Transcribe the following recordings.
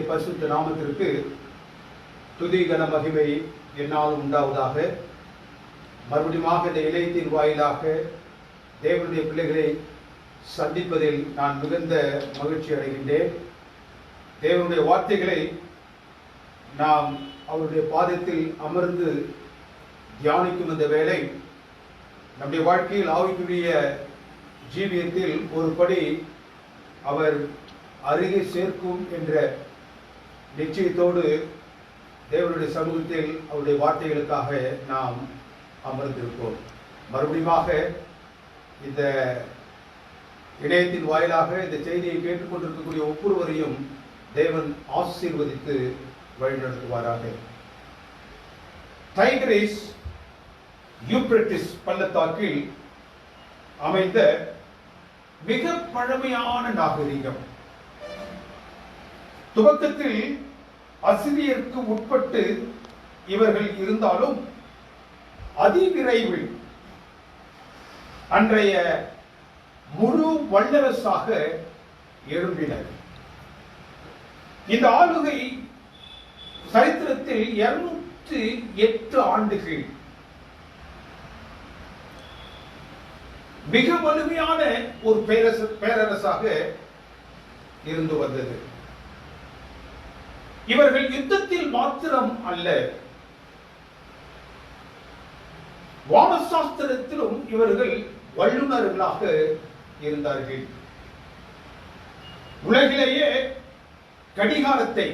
பரிசுத்த நாமத்திற்கு துதி கன மகிமை என்னாலும் உண்டாவதாக. மறுபடியும் இந்த இணையத்தின் வாயிலாக தேவனுடைய பிள்ளைகளை சந்திப்பதில் நான் மிகுந்த மகிழ்ச்சி அடைகின்றேன். தேவனுடைய வார்த்தைகளை நாம் அவருடைய பாதத்தில் அமர்ந்து தியானிக்கும் இந்த வேளை நம்முடைய வாழ்க்கையில் ஆவிக்குரிய ஜீவியத்தில் ஒரு படி அவர் அருகே சேர்க்கும் என்ற நிச்சயத்தோடு தேவனுடைய சமூகத்தில் அவருடைய வார்த்தைகளுக்காக நாம் அமர்ந்திருப்போம். மறுபடியும் இந்த இணையத்தின் வாயிலாக இந்த செய்தியை கேட்டுக்கொண்டிருக்கக்கூடிய ஒவ்வொருவரையும் தேவன் ஆசீர்வதித்து வழிநடத்துவாராக. டைகிரிஸ் யூப்ரட்டிஸ் பள்ளத்தாக்கில் அமைந்த மிக பழமையான நாகரிகம். துவக்கத்தில் அசிரியருக்கு உட்பட்டு இவர்கள் இருந்தாலும் அதிவிரைவில் அன்றைய முழு வல்லரசாக எழும்பினர். இந்த ஆளுகை சரித்திரத்தில் 208 ஆண்டுகள் மிக வலிமையான ஒரு பேரரசாக இருந்து வந்தது. இவர்கள் யுத்தத்தில் மாத்திரம் அல்ல, வானசாஸ்திரத்திலும் இவர்கள் வல்லுநர்களாக இருந்தார்கள். உலகிலேயே கடிகாரத்தை,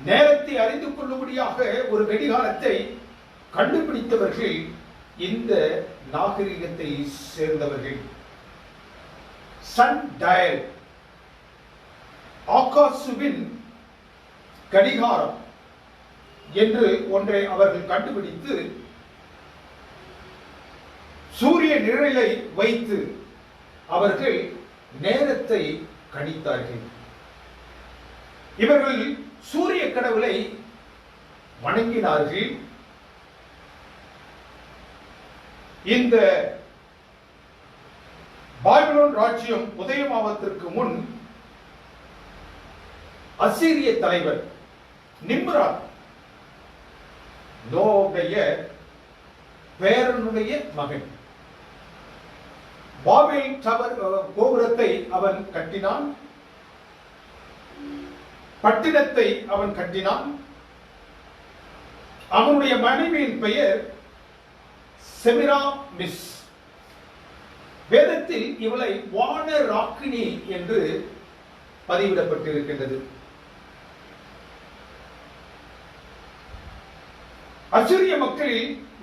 நேரத்தை அறிந்து கொள்ளும்படியாக ஒரு கடிகாரத்தை கண்டுபிடித்தவர்கள் இந்த நாகரிகத்தை சேர்ந்தவர்கள். சன் டயல், ஆகாசுவின் கடிகாரம் என்று ஒன்றை அவர்கள் கண்டுபிடித்து சூரிய நிழலை வைத்து அவர்கள் நேரத்தை கணித்தார்கள். இவர்கள் சூரிய கடவுளை வணங்கினார்கள். இந்த பாபிலோன் ராஜ்யம் உதயமாவதற்கு முன் அசீரிய தலைவர் நிம்ராத், நோவுடைய பேரனுடைய மகன், பாபேல் டவர் கோபுரத்தை அவன் கட்டினான், பட்டினத்தை அவன் கட்டினான். அவனுடைய மனைவியின் பெயர் செமிராமிஸ். வேதத்தில் இவளை வான ராக்கினி என்று பதிவிடப்பட்டிருக்கின்றது. அசிரிய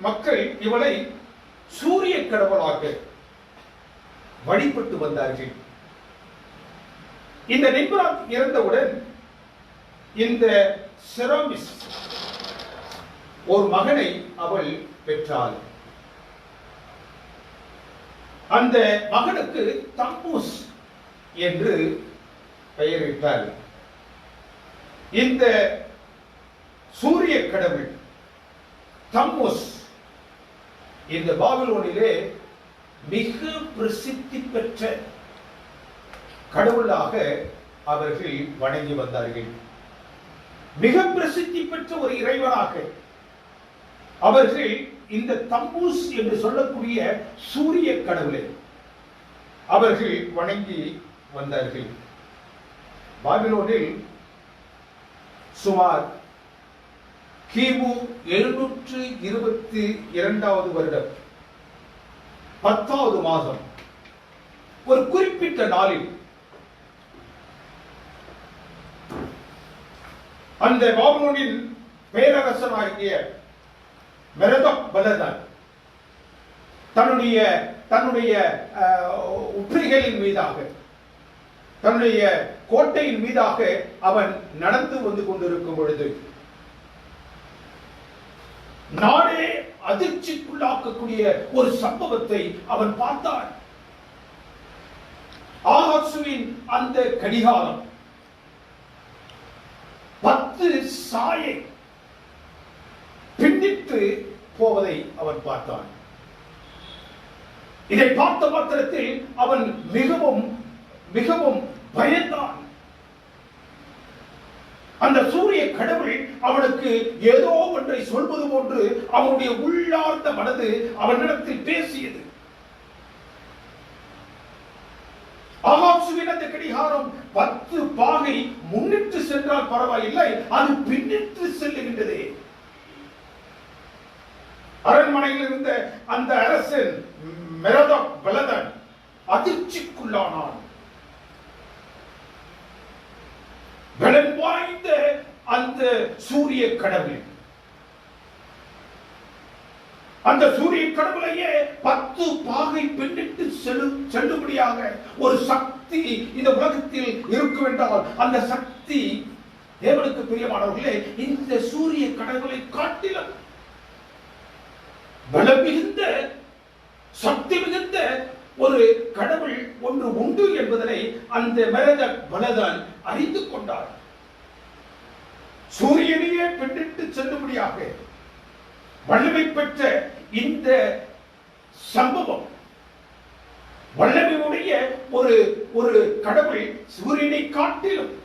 மக்கள் இவளை சூரிய கடவுளாக வழிபட்டு வந்தார்கள். இந்த நிம்ராத் இறந்தவுடன் இந்த செராமிஸ் ஒரு மகனை அவள் பெற்றாள். அந்த மகனுக்கு தம்மூஸ் என்று பெயரிட்டார். இந்த சூரிய கடவுள் தம்மூஸ் இந்த பாபிலோனிலே மிக பிரசித்தி பெற்ற கடவுளாக அவர்கள் வணங்கி வந்தார்கள். மிக பிரசித்தி பெற்ற ஒரு இறைவனாக அவர்கள் இந்த தம்மூஸ் என்று சொல்லக்கூடிய சூரிய கடவுளை அவர்கள் வணங்கி வந்தார்கள். பாபிலோனில் சுமார் கிமு 722 வருடம் 10வது மாதம் ஒரு குறிப்பிட்ட நாளில் அந்த பாபிலோனின் பேரரசனாகிய மெரதபலதன் தன்னுடைய உற்றிகளின் மீதாக, தன்னுடைய கோட்டையின் மீதாக அவன் நடந்து வந்து கொண்டிருக்கும் பொழுது நாடே அதிர்ச்சிக்குள்ளாக்கக்கூடிய ஒரு சம்பவத்தை அவன் பார்த்தான். ஆகாசுவின் அந்த கடிகாரம் 10 சாயை பின்னிட்டு போவதை அவன் பார்த்தான். இதை பார்த்த மாத்திரத்தில் அவன் மிகவும் மிகவும் பயந்தான். அந்த சூரிய கடவுள் அவனுக்கு ஏதோ ஒன்றை சொல்வது போன்று அவனுடைய உள்ளார்ந்த மனது அவனிடத்தில் பேசியது. ஆகாசுவின் அந்த கடிகாரம் 10 பாகை முன்னிட்டு சென்றால் பரவாயில்லை, அது பின்னிட்டு செல்லுகின்றது. அரண்மனையில் இருந்த அந்த அரசன் மெரதக் பலதன் அதிர்ச்சிக்குள்ளானான். பலன் வாய்ந்த அந்த சூரிய கடவுள், அந்த சூரிய கடவுளையே 10 பாகை பின்னிட்டு செல்லும்படியாக ஒரு சக்தி இந்த உலகத்தில் இருக்கும் என்றால் அந்த சக்தி தேவனுக்கு பிரியமானவர்களே இந்த சூரிய கடவுளை காட்டிலும் பலம் மிகுந்த சக்தி மிகுந்த ஒரு கடவுள் ஒன்று உண்டு என்பதனை அந்த மெரதக் பலதன் அறிந்து கொண்டார். சூரியனையே பின்னிட்டு செல்லும்படியாக வல்லமை பெற்ற இந்த சம்பவம், வல்லமையுடைய ஒரு கடவுள் சூரியனை காட்டிலும்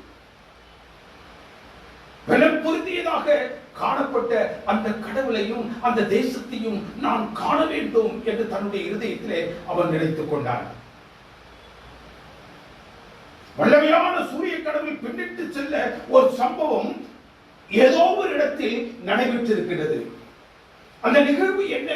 பலம் பொருந்தியதாக காணப்பட்ட அந்த கடவுளையும் அந்த தேசத்தையும் நான் காண வேண்டும் என்று தன்னுடைய இருதயத்திலே அவன் நினைத்துக் கொண்டான். வல்லமையான சூரிய கடவுள் பின்னிட்டு செல்ல ஒரு சம்பவம் ஏதோ ஒரு இடத்தில் நடைபெற்றிருக்கிறது. அந்த நிகழ்வு என்ன?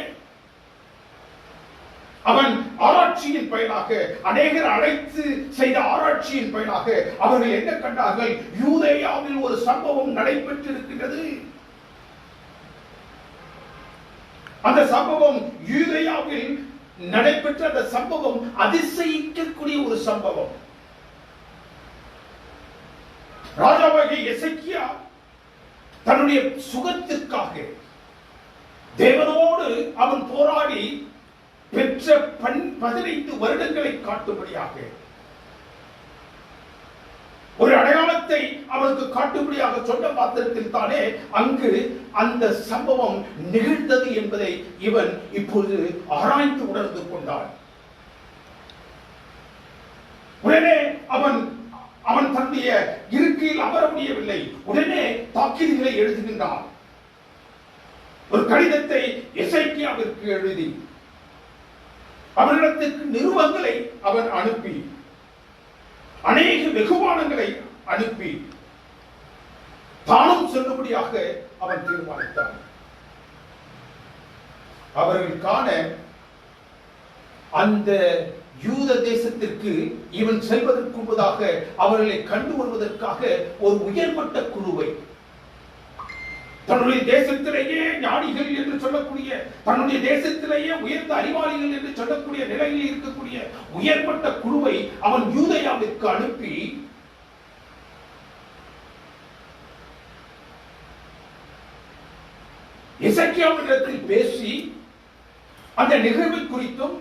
அவன் ஆராய்ச்சியின் பயனாக, அநேகர் அழைத்து செய்த ஆராய்ச்சியின் பயனாக அவர்கள் என்ன கண்டார்கள்? யூதேயாவில் ஒரு சம்பவம் நடைபெற்றிருக்கிறது. அந்த சம்பவம் யூதேயாவில் நடைபெற்ற அந்த சம்பவம் அதிசயிக்கக்கூடிய ஒரு சம்பவம். ராஜாவாகிய எசேக்கியா தன்னுடைய சுகத்திற்காக தேவனோடு அவன் போராடி பெற்ற 15 வருடங்களை காட்டும்படியாக ஒரு அடையாளத்தை அவனுக்கு காட்டும்படியாக சொன்ன மாத்திரத்தில் தானே அங்கு அந்த சம்பவம் நிகழ்ந்தது என்பதை இவன் இப்பொழுது ஆராய்ந்து உணர்ந்து கொண்டான். உடனே அவன் தன்னுடைய இருக்கையில் அமர முடியவில்லை. உடனே தாக்கீதுகளை எழுதுகின்றான். ஒரு கடிதத்தை எசேக்கியாவிற்கு எழுதி அவனிடத்திற்கு நிருபங்களை அவன் அனுப்பி அநேக வெகுமானங்களை அனுப்பி தானும் செல்லும்படியாக அவன் தீர்மானித்தான். அவர்கள் காண அந்த யூத தேசத்திற்கு இவன் செல்வதற்கு முன்பதாக அவர்களை கண்டு வருவதற்காக ஒரு உயர்மட்ட குழுவை, தன்னுடைய தேசத்திலேயே ஞானிகள் என்று சொல்லக்கூடிய, தன்னுடைய தேசத்திலேயே உயர்ந்த அறிவாளிகள் என்று சொல்லக்கூடிய நிலையில் இருக்கக்கூடிய உயர்மட்ட குழுவை அவன் யூதேயாவிற்கு அனுப்பி எசேக்கியாவிடத்தில் பேசி அந்த நிகழ்வை குறித்தும்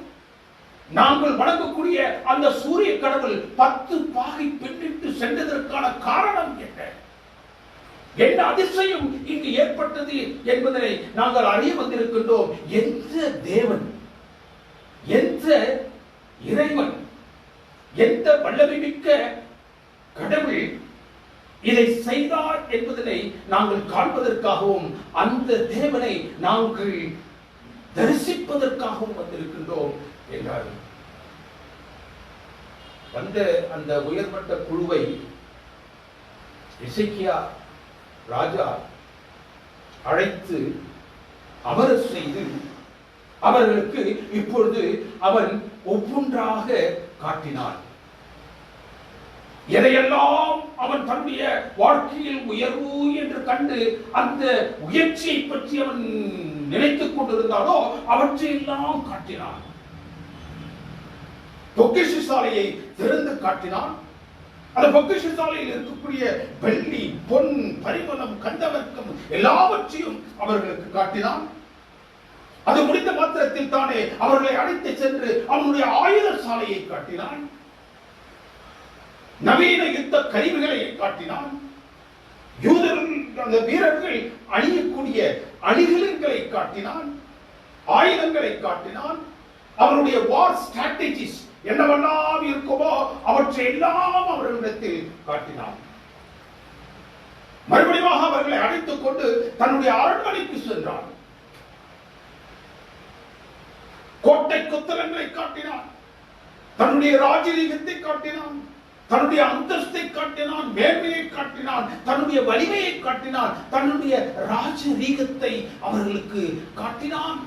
நாங்கள் வணங்கக்கூடிய அந்த சூரிய கடவுள் 10 பாகை பின்னிட்டு சென்றதற்கான காரணம் என்ன அதிசயம் இங்கு ஏற்பட்டது என்பதனை நாங்கள் அறிய வந்திருக்கின்றோம். எந்த தேவன், எந்த இறைவன், எந்த வல்லமை மிக்க கடவுள் இதை செய்தார் என்பதனை நாங்கள் காண்பதற்காகவும் அந்த தேவனை நாங்கள் தரிசிப்பதற்காகவும் வந்திருக்கின்றோம் என்றார். வந்த அந்த உயர்மட்ட குழுவை எசேக்கியா ராஜா அழைத்து அமர செய்து அவர்களுக்கு இப்பொழுது அவன் ஒவ்வொன்றாக காட்டினான். எதையெல்லாம் அவன் தன்னுடைய வாழ்க்கையில் உயர்வு என்று கண்டு அந்த உயர்ச்சியை பற்றி அவன் நினைத்துக் கொண்டிருந்தானோ அவற்றையெல்லாம் காட்டினான். பொக்கிஷ சாலையை திறந்து காட்டினான். அந்த பொக்கிஷ சாலையில் இருக்கக்கூடிய வெள்ளி, பொன், பரிமளம், கந்தவர்க்கம் எல்லாவற்றையும் அவர்களுக்கு காட்டினான். அது முடிந்த மாத்திரத்தில் தானே அவர்களை அழைத்து சென்று அவனுடைய ஆயுத சாலையை காட்டினான். நவீன யுத்த கருவிகளை காட்டினான். யூதர்கள் அந்த வீரர்கள் அணியக்கூடிய அணிகலன்களை காட்டினான். ஆயுதங்களை காட்டினான். அவருடைய வார் ஸ்ட்ராட்டஜிஸ் என்னவெல்லாம் இருக்குமோ அவற்றை எல்லாம் அவர்களிடத்தில் காட்டினான். மறுபடியும் அவர்களை அழைத்துக் கொண்டு தன்னுடைய அரண்மனைக்கு சென்றான். கோட்டை கொத்தளங்களை காட்டினான், தன்னுடைய ராஜரீகத்தை காட்டினான், தன்னுடைய அந்தஸ்தை காட்டினான், மேன்மையை காட்டினான், தன்னுடைய வலிமையை காட்டினான், தன்னுடைய ராஜரீகத்தை அவர்களுக்கு காட்டினான்.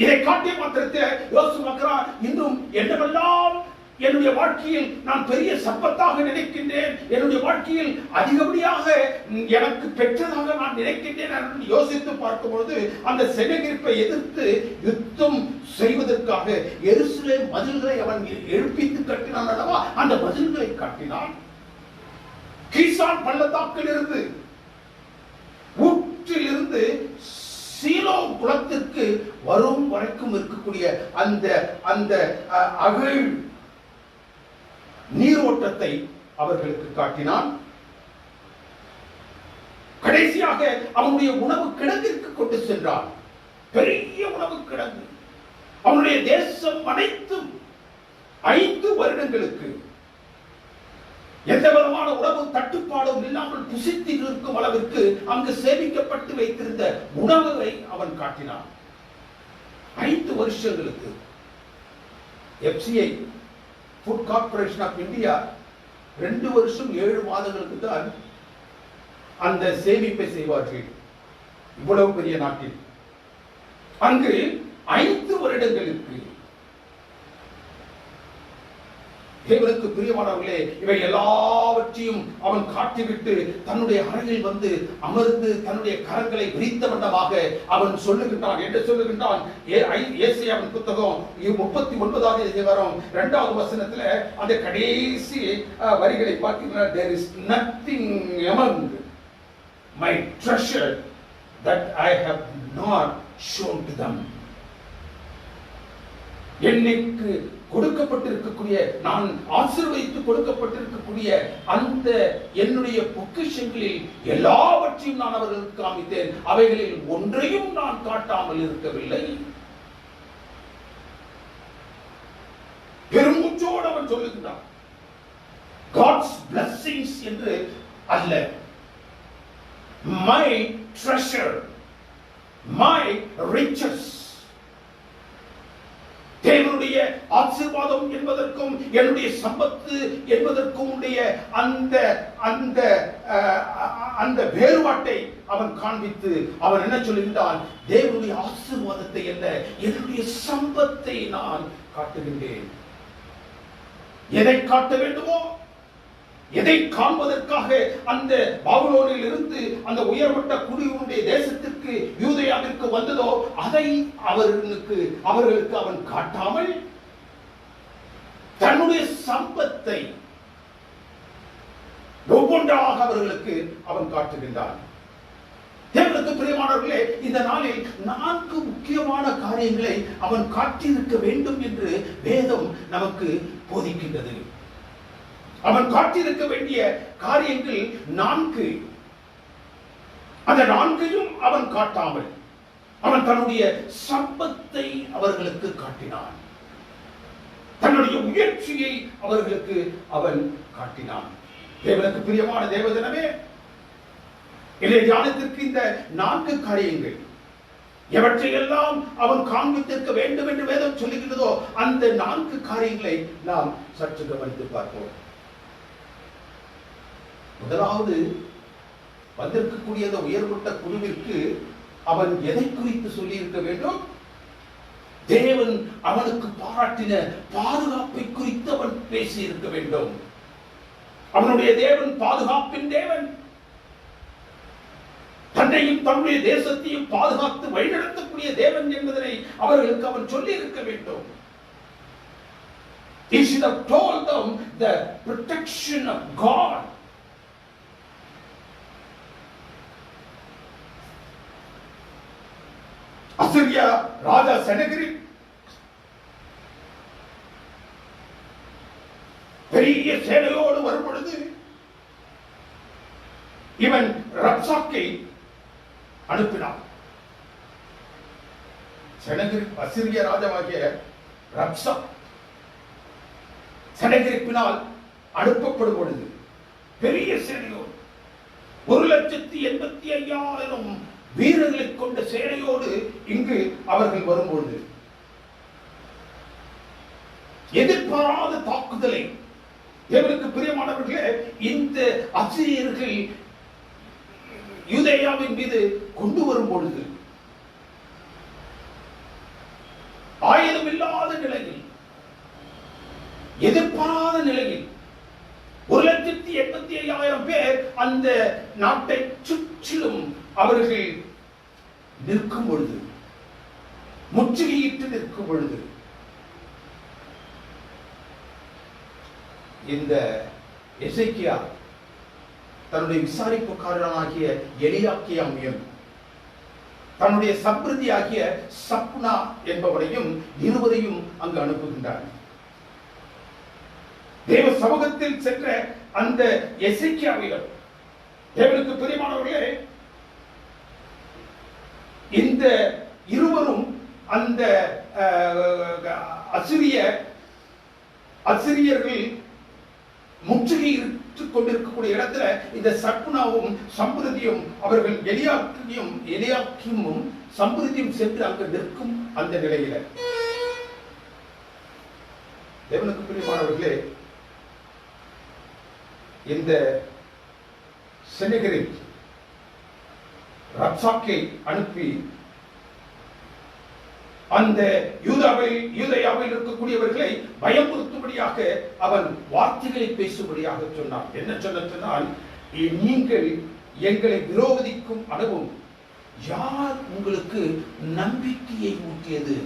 இதை காட்டிய மாத்திரத்தில் யோசிக்கிறான், இன்னும் என்னவெல்லாம் என்னுடைய வாழ்க்கையில் நான் பெரிய சம்பத்தாக நினைக்கின்றேன், என்னுடைய வாழ்க்கையில் அதிகப்படியாக எனக்கு பெற்றதாக நான் நினைக்கின்றேன் என்று யோசித்து பார்க்கும்போது அந்த செனகெரிப்பை எதிர்த்து யுத்தம் செய்வதற்காக எருசலேம் மதில்களை அவன் எழுப்பித்து கட்டினான் அல்லவா, அந்த மதில்களை காட்டினான். கீசான் பள்ளத்தாக்கிலிருந்து ஊற்றிலிருந்து சீலோ குளத்திற்கு வரும் வரைக்கும் இருக்கக்கூடிய அந்த அந்த அகழ் நீரோட்டத்தை அவர்களுக்கு காட்டினான். கடைசியாக அவனுடைய உணவு கிடங்கிற்கு கொண்டு சென்றான். பெரிய உணவு கிடங்கு. அவனுடைய தேசம் அனைத்தும் 5 வருடங்களுக்கு எந்த விதமான உணவு தட்டுப்பாடும் இல்லாமல் புசித்து இருக்கும் அளவிற்கு அங்கு சேமிக்கப்பட்டு வைத்திருந்த உணவை அவன் காட்டினான். 5 வருஷங்களுக்கு FCI food corporation of India 2 வருஷம் 7 மாதங்களுக்கு தான் அந்த சேமிப்பை செய்வார்கள். இவ்வளவு பெரிய நாட்டில் அங்கு 5 வருடங்களுக்கு. தேவனுக்கு பிரியமானவர்களே, இவை எல்லாவற்றையும் அவன் காட்டிவிட்டு தன்னுடைய அறையில் வந்து அமர்ந்து தன்னுடைய கரங்களை விரித்த வண்ணமாக அவன் சொல்லுகின்றான். என்ன சொல்லுகின்றான்? ஏசாயாவின் புத்தகம் 39வது அதிகாரம் 2வது வசனத்துல அந்த கடைசி வரிகளை பார்த்தீங்கன்னா, there is nothing among my treasure that I have not shown to them. என்னைக்கு கொடுக்கப்பட்டிருக்கக்கூடிய, நான் ஆசீர்வதித்து கொடுக்கப்பட்டிருக்கக்கூடிய அந்த என்னுடைய பொக்கிஷங்களில் எல்லாவற்றையும் நான் அவர்களுக்கு காமித்தேன், அவைகளில் ஒன்றையும் நான் காட்டாமல் இருக்கவில்லை. பெருமூச்சோடு அவன் சொல்லுகிறான். God's blessings என்று அல்ல, my treasure, my riches. தேவனுடைய ஆசீர்வாதம் என்பதற்கும் என்னுடைய சம்பத்து என்பதற்கும் உடைய அந்த அந்த அந்த வேறுபாட்டை அவன் காண்பித்து அவன் என்ன சொல்லுகின்றான்? தேவனுடைய ஆசீர்வாதத்தை அல்ல, என்னுடைய சம்பத்தை நான் காட்டுகின்றேன். எதை காட்ட வேண்டுமோ, எதை காண்பதற்காக அந்த பாபிலோனில் இருந்து அந்த உயர்மட்ட குடியுடைய தேசத்திற்கு யூதேயாவிற்கு வந்ததோ அதை அவர்களுக்கு அவன் காட்டாமல் தன்னுடைய சம்பத்தை ஒவ்வொன்றாக அவர்களுக்கு அவன் காட்டுகின்றான். தேவனுக்கு பிரியமானவர்களே, இந்த நாளில் 4 முக்கியமான காரியங்களை அவன் காட்டியிருக்க வேண்டும் என்று வேதம் நமக்கு போதிக்கின்றது. அவன் காட்டியிருக்க வேண்டிய காரியங்கள் 4. அந்த 4ஐயும் அவன் காட்டாமல் அவன் தன்னுடைய சம்பத்தை அவர்களுக்கு காட்டினான், தன்னுடைய முயற்சியை அவர்களுக்கு அவன் காட்டினான். தேவனுக்கு பிரியமான தேவஜனமே, இன்றைய தியானத்திற்கு இந்த 4 காரியங்கள் எவற்றையெல்லாம் அவன் காண்பித்திருக்க வேண்டும் என்று வேதம் சொல்லுகிறதோ அந்த 4 காரியங்களை நாம் சற்று கவனித்து பார்ப்போம். முதலாவது, வந்திருக்கக்கூடிய அந்த உயர்மட்ட குழுவிற்கு அவன் எதை குறித்து சொல்லி இருக்க வேண்டும்? தேவன் அவனுக்கு பாராட்டின பாதுகாப்பை குறித்து அவன் பேசி இருக்க வேண்டும். அவனுடைய தேவன் பாதுகாப்பின் தேவன், தன்னையும் தன்னுடைய தேசத்தையும் பாதுகாத்து வழிநடத்தக்கூடிய தேவன் என்பதனை அவர்களுக்கு அவன் சொல்லி இருக்க வேண்டும். He should have told them the protection of God. அசீரியா ராஜா செனகெரிப் பெரிய சேனையோடு வரும் பொழுது இவன் ரப்சாக்கை அனுப்பினான். செனகெரிப் அசீரிய ராஜாவாகிய ரப்சாக் சனகரிப்பினால் அனுப்பப்படும் பொழுது பெரிய சேனையோடு 1,85,000 வீரர்களை கொண்ட சேனையோடு இங்கு அவர்கள் வரும்பொழுது எதிர்பாராத தாக்குதலை தேவனுக்கு பிரியமானவர்களே இந்த அசீரியர்கள் யூதேயாவின் மீது கொண்டு வரும் பொழுது ஆயுதமில்லாத நிலையில் எதிர்பாராத நிலையில் 1,85,000 பேர் அந்த நாட்டை சுற்றிலும் அவர்கள் நிற்கும் பொழுது, முற்றுகையிட்டு நிற்கும் பொழுது இந்த எசேக்கியா தன்னுடைய விசாரிப்புக்காரனாகிய எலியாக்கியாமையும் தன்னுடைய சம்பிரதியாகிய சப்னா என்பவரையும் இருவரையும் அங்கு அனுப்புகின்றார். தேவ சமூகத்தில் சென்ற அந்த எசேக்கியாவிடம், தேவனுக்கு பிரியமானவர்களே, இந்த இருவரும் அந்த அசிரியர்கள் முற்றுகையிட்டுக் கொண்டிருக்கக்கூடிய இடத்துல இந்த சப்னாவும் சம்பிரதியும் அவர்கள் எலியாக்கியும் சம்பிரதியும் சென்று அங்கு நிற்கும் அந்த நிலையில தேவனுக்கு பிரியமானவர்களே, இந்த செனகெரிப் ரப்சாக்கை அனுப்பி அந்த யூதேயாவில் இருக்கக்கூடியவர்களை பயமுறுத்தும்படியாக அவன் வார்த்தைகளை பேசும்படியாக சொன்னான். என்ன சொன்னால், நீங்கள் எங்களை விரோதிக்கும் அளவும் யார் உங்களுக்கு நம்பிக்கையை ஊட்டியது?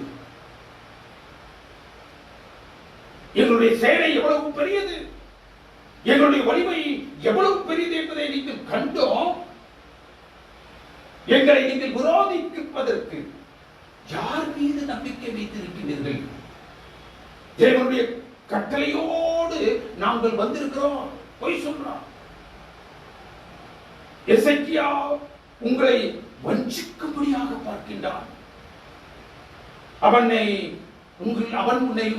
எங்களுடைய சேனை எவ்வளவு பெரியது, எங்களுடைய வலிமை எவ்வளவு பெரியது என்பதை நீங்கள் கண்டோம். எங்களை நீங்கள் விரோதிப்பதற்கு யார் மீது நம்பிக்கை வைத்திருக்கிறீர்கள்? தேவனுடைய கட்டளையோடு நாங்கள் வந்திருக்கிறோம். போய் சொல்றான். எசேக்கியா உங்களை வஞ்சிக்கும்படியாக பார்க்கின்றான். அவன்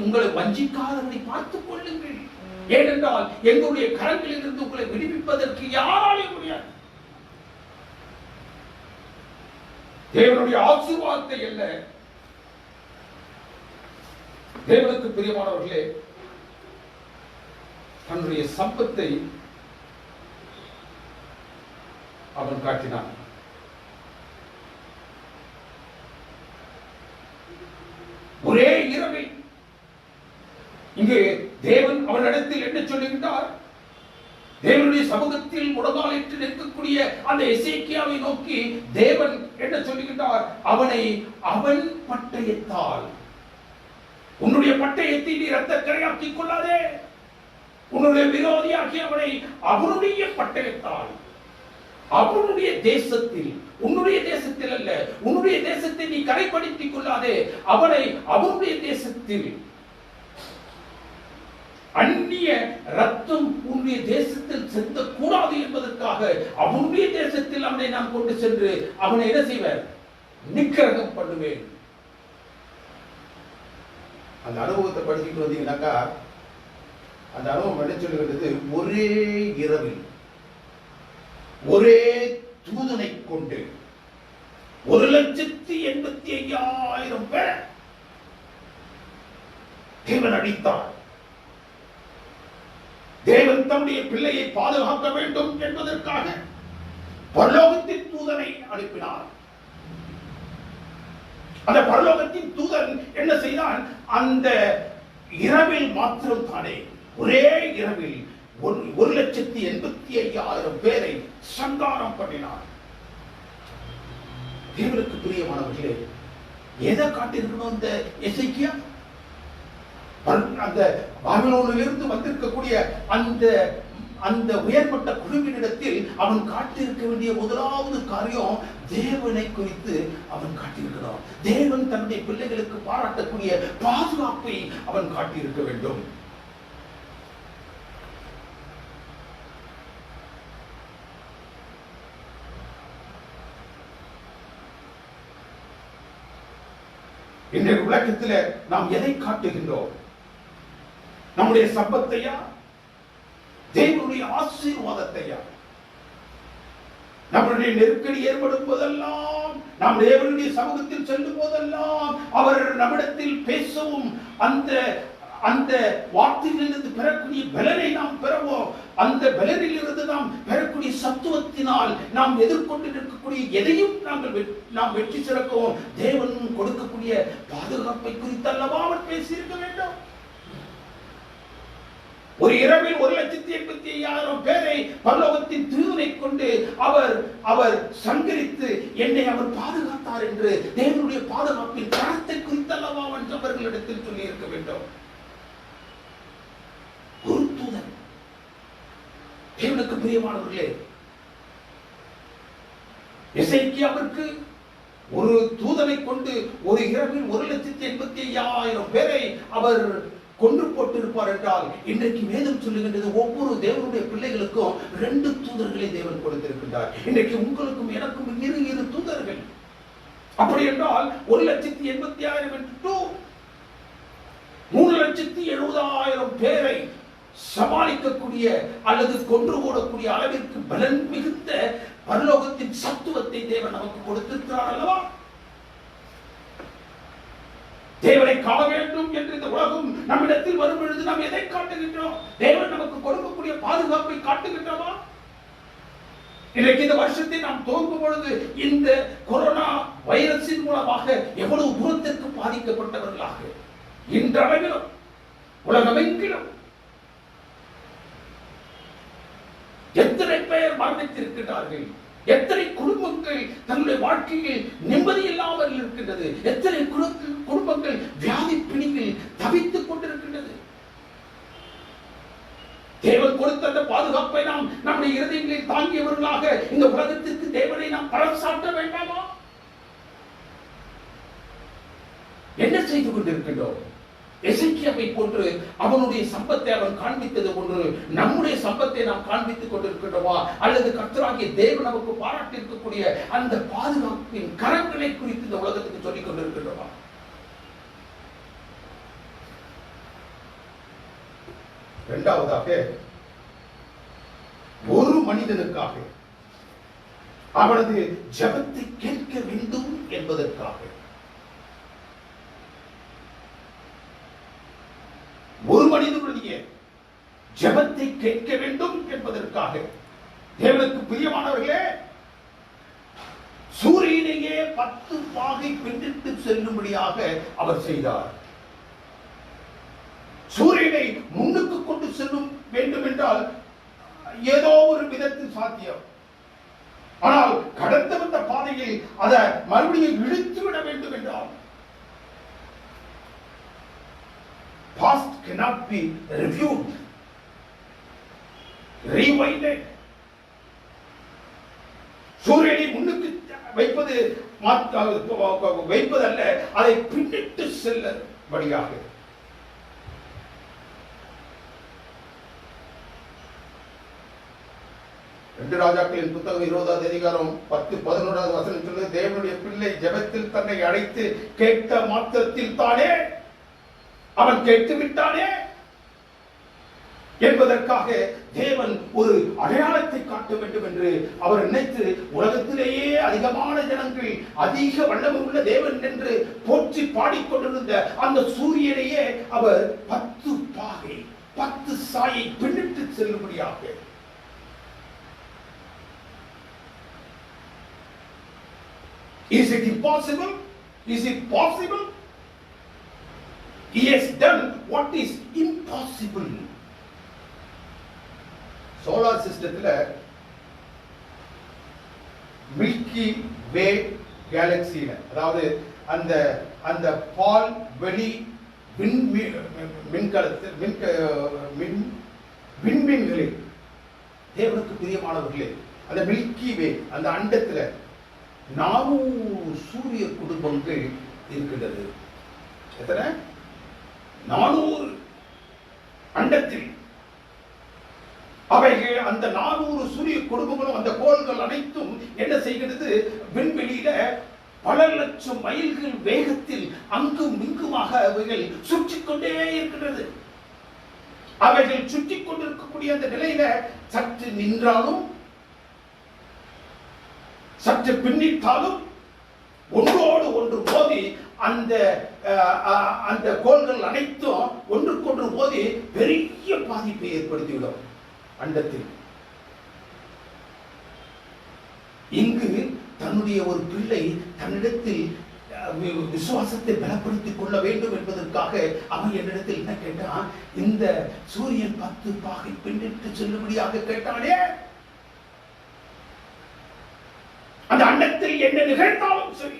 உங்களை வஞ்சிக்காதவனை பார்த்துக் கொள்ளுங்கள். ஏனென்றால் எங்களுடைய கரங்களில் இருந்து உங்களை விடுவிப்பதற்கு யாராலையும் முடியாது. தேவனுடைய ஆசீர்வாதத்தை அல்ல. தேவனுக்கு பிரியமானவர்களே, தன்னுடைய சம்பத்தை அவன் காட்டினான். ஒரே இரவில் இங்கு தேவன் அவனிடத்தில் என்ன சொல்லுகின்றார்? தேவனுடைய சமூகத்தில் முழங்காலிட்டு நிற்கக்கூடிய அந்த எசேக்கியாவை நோக்கி தேவன் என்ன சொல்லுகின்றார்? அவன் பட்டயத்தால், உன்னுடைய பட்டயத்தை நீ இரத்த கரையாக்கிக் கொள்ளாதே. உன்னுடைய விரோதியாகி அவனுடைய பட்டயத்தால், அவனுடைய தேசத்தில், உன்னுடைய தேசத்தில் அல்ல, உன்னுடைய தேசத்தை நீ கரைப்படுத்திக் கொள்ளாதே. அவனுடைய தேசத்தில் அந்நிய ரத்தம் உன்னுடைய தேசத்தில் செலுத்த கூடாது என்பதற்காக அவனுடைய தேசத்தில் அவனை நான் கொண்டு சென்று அவனை என்ன செய்வேன்? நிக்கிரகம் பண்ணுவேன். அந்த அனுபவத்தை படிச்சுட்டு வந்தீங்கன்னாக்கா, அந்த அனுபவம் என்ன சொல்லுகிறது? ஒரே இரவில் ஒரே தூதனை கொண்டு 1,85,000 பேர் தேவன் அடித்தார். தேவன் தம்முடைய பிள்ளையை பாதுகாக்க வேண்டும் என்பதற்காக பரலோகத்தின் தூதனை அனுப்பினார். அந்த பரலோகத்தின் தூதன் என்ன செய்தான்? அந்த இரவில் மாத்திரம் தானே, ஒரே இரவில் 1,85,000 பேரை சங்காரம் பண்ணினார். தேவனுக்கு பிரியமானவர்களே, எதை காட்டியிருக்கணும் இந்த எசேக்கியா? அந்த பாபிலோனிலிருந்து வந்திருக்கக்கூடிய அந்த உயர்மட்ட குழுவினிடத்தில் அவன் காட்டியிருக்க வேண்டிய முதலாவது காரியம் தேவனை குறித்து அவன் காட்டியிருக்கிறான். தேவன் தன்னுடைய பிள்ளைகளுக்கு பாராட்டக்கூடிய பாதுகாப்பை அவன் காட்டியிருக்க வேண்டும். இன்றைய உலகத்தில் நாம் எதை காட்டுகின்றோம்? நம்முடைய சம்பத்தையா, தேவனுடைய ஆசீர்வாதத்தையா? நம்முடைய நெருக்கடி ஏற்படும் போதெல்லாம், நாம் தேவனுடைய சமூகத்தில் செல்லும் போதெல்லாம் அவர் நம்மிடத்தில் பேசவும், அந்த அந்த வார்த்தையிலிருந்து பெறக்கூடிய பலனை நாம் பெறவோம். அந்த பலனில் இருந்து நாம் பெறக்கூடிய சத்துவத்தினால் நாம் எதிர்கொண்டு இருக்கக்கூடிய எதையும் நாம் வெற்றி சிறக்கவும் தேவன் கொடுக்கக்கூடிய பாதுகாப்பை குறித்து அல்லவா அவர் பேசியிருக்க வேண்டும். ஒரு இரவில் 1,85,000 பேரை பரலோகத்தின் தூதனை கொண்டு அவர் சங்கரித்து என்னை அவர் பாதுகாத்தார் என்று தேவனுடைய பாதுகாப்பின் கரத்தை குறித்தல்லவா அவர்களிடத்தில் சொல்லி இருக்க வேண்டும். ஒரு தூதன், தேவனுக்கு பிரியமானவர்களே, எசேக்கியாவிற்கு ஒரு தூதனை கொண்டு ஒரு இரவில் 1,85,000 பேரை அவர் கொன்று போட்டிருப்பார் என்றால், இன்றைக்கு வேதம் சொல்லுகின்றது ஒவ்வொரு தேவனுடைய பிள்ளைகளுக்கும் 2 தூதர்களை தேவன் கொடுத்திருக்கின்றார். இன்றைக்கு உங்களுக்கும் எனக்கும் இரு தூதர்கள். அப்படி என்றால் 1,85,000 3,70,000 பேரை சமாளிக்கக்கூடிய அல்லது கொன்று போடக்கூடிய அளவிற்கு பலன் மிகுந்த பரலோகத்தின் சத்துவத்தை தேவன் நமக்கு கொடுத்திருக்கிறார் அல்லவா? தேவனை காண வேண்டும் என்று இந்த உலகம் நம்மிடத்தில் வரும் பொழுது நாம் எதை காட்டுகின்றோம்? தேவன் நமக்கு கொடுக்கக்கூடிய பாதுகாப்பை காட்டுகின்றோமா? இன்றைக்கு இந்த வருஷத்தை நாம் துவங்கும் பொழுது இந்த கொரோனா வைரஸின் மூலமாக எவ்வளவு தூரத்திற்கு பாதிக்கப்பட்டவர்களாக இன்றளவிலும் உலகமெங்கிலும் எத்தனை பேர் மரணித்திருக்கிறார்கள், எத்தனை குடும்பங்கள் தன்னுடைய வாழ்க்கையில் நிம்மதி இல்லாமல் இருக்கின்றது, எத்தனை குடும்பங்கள் வியாதி பிணியில் தவித்துக் கொண்டிருக்கின்றது. தேவன் கொடுத்த அந்த பாதுகாப்பை நாம் நம்முடைய இருதயங்களில் தாங்கியவர்களாக இந்த உலகத்திற்கு தேவனை நாம் பலம் சாட்ட வேண்டாமா? என்ன செய்து கொண்டிருக்கின்றோம்? எசேக்கியாவை போன்று அவனுடைய சம்பத்தை அவன் காண்பித்தது போன்று நம்முடைய சம்பத்தை நாம் காண்பித்துக் கொண்டிருக்கின்றோமா? அல்லது கர்த்தராகிய தேவன் நமக்கு பாராட்டி இருக்கக்கூடிய அந்த பாதுகாப்பின் கரங்களை குறித்து இந்த உலகத்துக்கு சொல்லிக் கொண்டிருக்கின்றோமா? இரண்டாவதாக, ஒரு மனிதனுக்காக அவனது ஜெபத்தை கேட்க வேண்டும் என்பதற்காக, ஒரு மனிதனுடைய ஜெபத்தை கேட்க வேண்டும் என்பதற்காக தேவனுக்கு பிரியமானவர்களே, சூரியனையே 10 பாகை பின்னிட்டு செல்லும்படியாக அவர் செய்தார். சூரியனை முன்னுக்கு கொண்டு செல்லும் வேண்டும் என்றால் ஏதோ ஒரு விதத்தில் சாத்தியம். ஆனால் கடந்து வந்த பாதையில் அதை மறுபடியும் இழுத்து விட வேண்டும் என்றால், past cannot be reviewed, rewinded. சூரியனை முன்னுக்கு வைப்பதல்ல, அதை பின்னிட்டு செல்லும்படியாக. ரெண்டு ராஜாக்களின் புத்தகம் 20வது அதிகாரம் 10-11வது வசனம் சொல்லுது, தேவனுடைய பிள்ளை ஜெபத்தில் தன்னை அழைத்து கேட்ட மாத்திரத்தில் தானே அவன் கேட்டு விட்டானே என்பதற்காக தேவன் ஒரு அடையாளத்தை காட்ட வேண்டும் என்று அவர் நினைத்து, உலகத்திலேயே அதிகமான ஜனங்கள் அதிக வல்லமை உள்ள தேவன் என்று போற்றி பாடிக்கொண்டிருந்த அந்த சூரியனையே அவர் 10 பாகை 10 சாயை பின்னிட்டு செல்லும்படியாக. Is it impossible? Is it possible? He has done what is impossible. Solar சிஸ்டத்துல மில்கி வே கேலக்சியில, அதாவது அந்த அந்த பால் வெளி விண்மீன்களில் தேவனுக்கு பிரியமானவர்களே, அந்த மில்கி வே அந்த அண்டத்துல 400 சூரிய குடும்பங்கள் இருக்கின்றது. எத்தனை? 400 அண்டத்தில். அவைகள் அந்த 400 சூரிய குடும்பங்களும் அந்த கோள்கள் அனைத்தும் என்ன செய்கிறது? விண்வெளியில பல லட்சம் மைல்கள் வேகத்தில் அங்கும் இங்குமாக அவைகள் சுற்றிக் கொண்டே இருக்கின்றது. அவைகள் சுற்றி கொண்டிருக்கக்கூடிய அந்த நிலையில சற்று நின்றாலும் சற்று பின்னிட்டாலும் ஒன்றோடு ஒன்று மோதி அந்த கோள்கள் அனைத்தும் ஒன்றுக்கொன்று மோதி பெரிய பாதிப்பை ஏற்படுத்திவிடும் அண்டத்தில். இங்கு தன்னுடைய ஒரு பிள்ளை தன்னிடத்தில் விசுவாசத்தை பலப்படுத்திக் கொள்ள வேண்டும் என்பதற்காக அவன் என்னிடத்தில் என்ன கேட்டான், இந்த சூரியன் 10 பாகை பின்னிட்டு செல்லும்படியாக கேட்டானே. அந்த அண்டத்தில் என்ன நிகழ்ந்தாலும் சரி,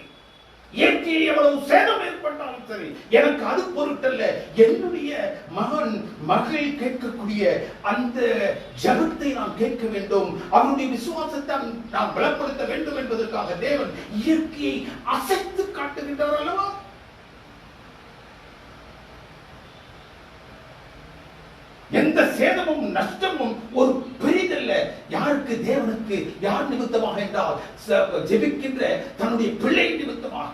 இயற்கையில் எவ்வளவு சேதம் ஏற்பட்டாலும் சரி, எனக்கு அது பொருட்டல்ல. என்னுடைய மகன் மகள் கேட்கக்கூடிய அந்த ஜெபத்தை நான் கேட்க வேண்டும், அவருடைய விசுவாசத்தை நாம் பலப்படுத்த வேண்டும் என்பதற்காக தேவன் இயற்கையை அசைத்து காட்டுகின்றார் அல்லவா? எந்த சேதமும் நஷ்டமும் ஒரு பெரிதல்ல. யாருக்கு? தேவனுக்கு. யார் நிமித்தமாக என்றால் ஜெபிக்கின்ற தன்னுடைய பிள்ளை நிமித்தமாக.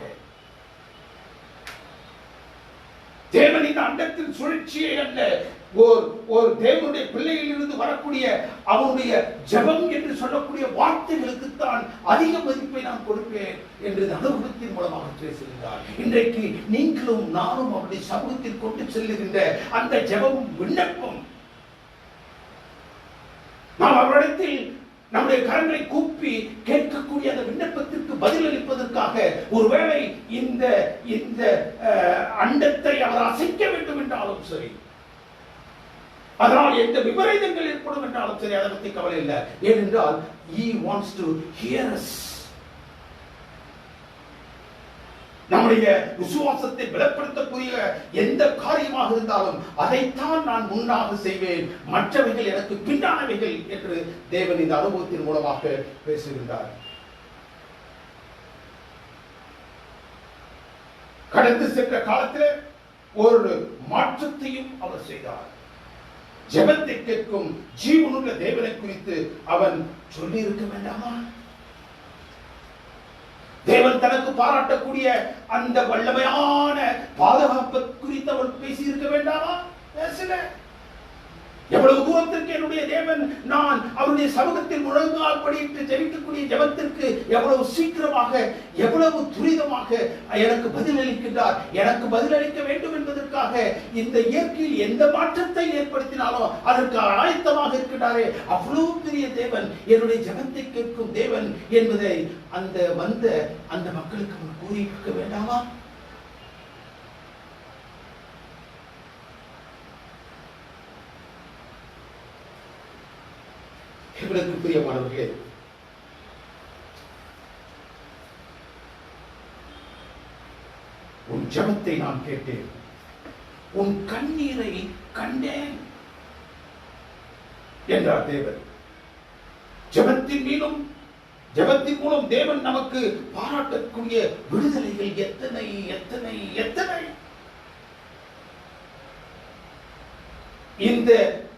தேவன் இந்த அண்டத்தின் சுழற்சியை அல்ல, ஒரு தேவனுடைய பிள்ளையில் இருந்து வரக்கூடிய அவனுடைய ஜெபம் என்று சொல்லக்கூடிய வார்த்தைகளுக்கு தான் அதிக மதிப்பை நான் கொடுப்பேன் என்று அனுபவத்தின் மூலமாக பேசுகின்றார். இன்றைக்கு நீங்களும் நானும் அவருடைய சமூகத்தில் கொண்டு செல்லுகின்ற அந்த ஜெபம் விண்ணப்பம், நாம் அவரிடத்தில் நம்முடைய கரங்களை கூப்பி கேட்கக்கூடிய அந்த விண்ணப்பத்திற்கு பதிலளிப்பதற்காக ஒருவேளை இந்த அண்டத்தை அவர் அசைக்க வேண்டும் என்றாலும் சரி, அதனால் எந்த விபரீதங்கள் ஏற்படும் என்றாலும் சரி, அதை பற்றி கவலை இல்லை. ஏனென்றால் he wants to hear us. நம்முடைய விசுவாசத்தை பலப்படுத்தக்கூடிய எந்த காரியமாக இருந்தாலும் அதைத்தான் நான் முன்னாக செய்வேன், மற்றவைகள் எனக்கு பின்னானவைகள் என்று தேவன் இந்த அனுபவத்தின் மூலமாக பேசுகின்றார். கடந்து சென்ற காலத்தில் ஒரு மாற்றத்தையும் அவர் செய்தார். ஜெபத்தை கேட்கும் ஜீவனுள்ள தேவனை குறித்து அவன் சொல்லி இருக்க வேண்டாமா? தேவன் தனக்கு பாராட்டக்கூடிய அந்த வல்லமையான பாதுகாப்பு குறித்து அவன் பேசி இருக்க வேண்டாமா? பேசல. எவ்வளவு தூரத்திற்கு என்னுடைய தேவன் நான் அவருடைய சமூகத்தில் முழங்கால் படியிட்டு ஜெபிக்கக்கூடிய ஜெபத்திற்கு எவ்வளவு சீக்கிரமாக, எவ்வளவு துரிதமாக எனக்கு பதிலளிக்கின்றார். எனக்கு பதிலளிக்க வேண்டும் என்பதற்காக இந்த இயற்கையில் எந்த மாற்றத்தை ஏற்படுத்தினாலும் அதற்கு ஆயத்தமாக இருக்கின்றாரே. அவ்வளவு பெரிய தேவன், என்னுடைய ஜெபத்தை கேட்கும் தேவன் என்பதை அந்த மக்களுக்கு அவர் கூறியிருக்க வேண்டாமா? இவருக்கு பிரியமானவர்களே, உன் ஜெபத்தை நான் கேட்டேன், உன் கண்ணீரை கண்டேன் என்றார் தேவன். ஜெபத்தின் மூலம் தேவன் நமக்கு பாராட்டக்கூடிய விடுதலைகள் எத்தனை எத்தனை எத்தனை! இந்த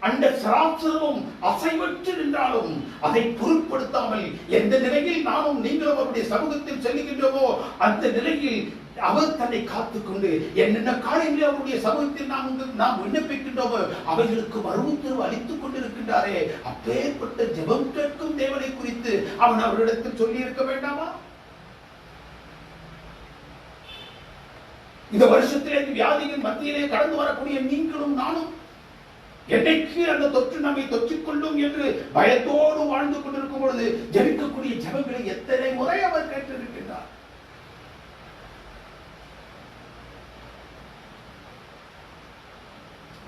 அண்ட சராசரமும் அசைவற்று நின்றாலும் அதை பொருட்படுத்தாமல் எந்த நிலையில் நானும் நீங்களும் அவருடைய சமூகத்தில் செல்லுகின்றோமோ அந்த நிலையில் அவர் தன்னை காத்துக்கொண்டு என்னென்ன காரியங்களை அவருடைய சமூகத்தில் நாம் விண்ணப்பிக்கின்றோமோ அவைகளுக்கு மறுஉத்தரவு அளித்துக் கொண்டிருக்கின்றாரே. அப்பேற்பட்ட ஜெபம் கேட்கும் தேவனை குறித்து அவன் அவரிடத்தில் சொல்லி இருக்க வேண்டாமா? இந்த வருஷத்திலே வியாதியின் மத்தியிலே கடந்து வரக்கூடிய நீங்களும் நானும் என்னைக்கு அந்த தொற்று நம்மை தொற்றிக்கொள்ளும் என்று பயத்தோடு வாழ்ந்து கொண்டிருக்கும் பொழுது ஜெபிக்கக்கூடிய ஜெபங்களை எத்தனை முறை அவர் கேட்டிருக்கின்றார்.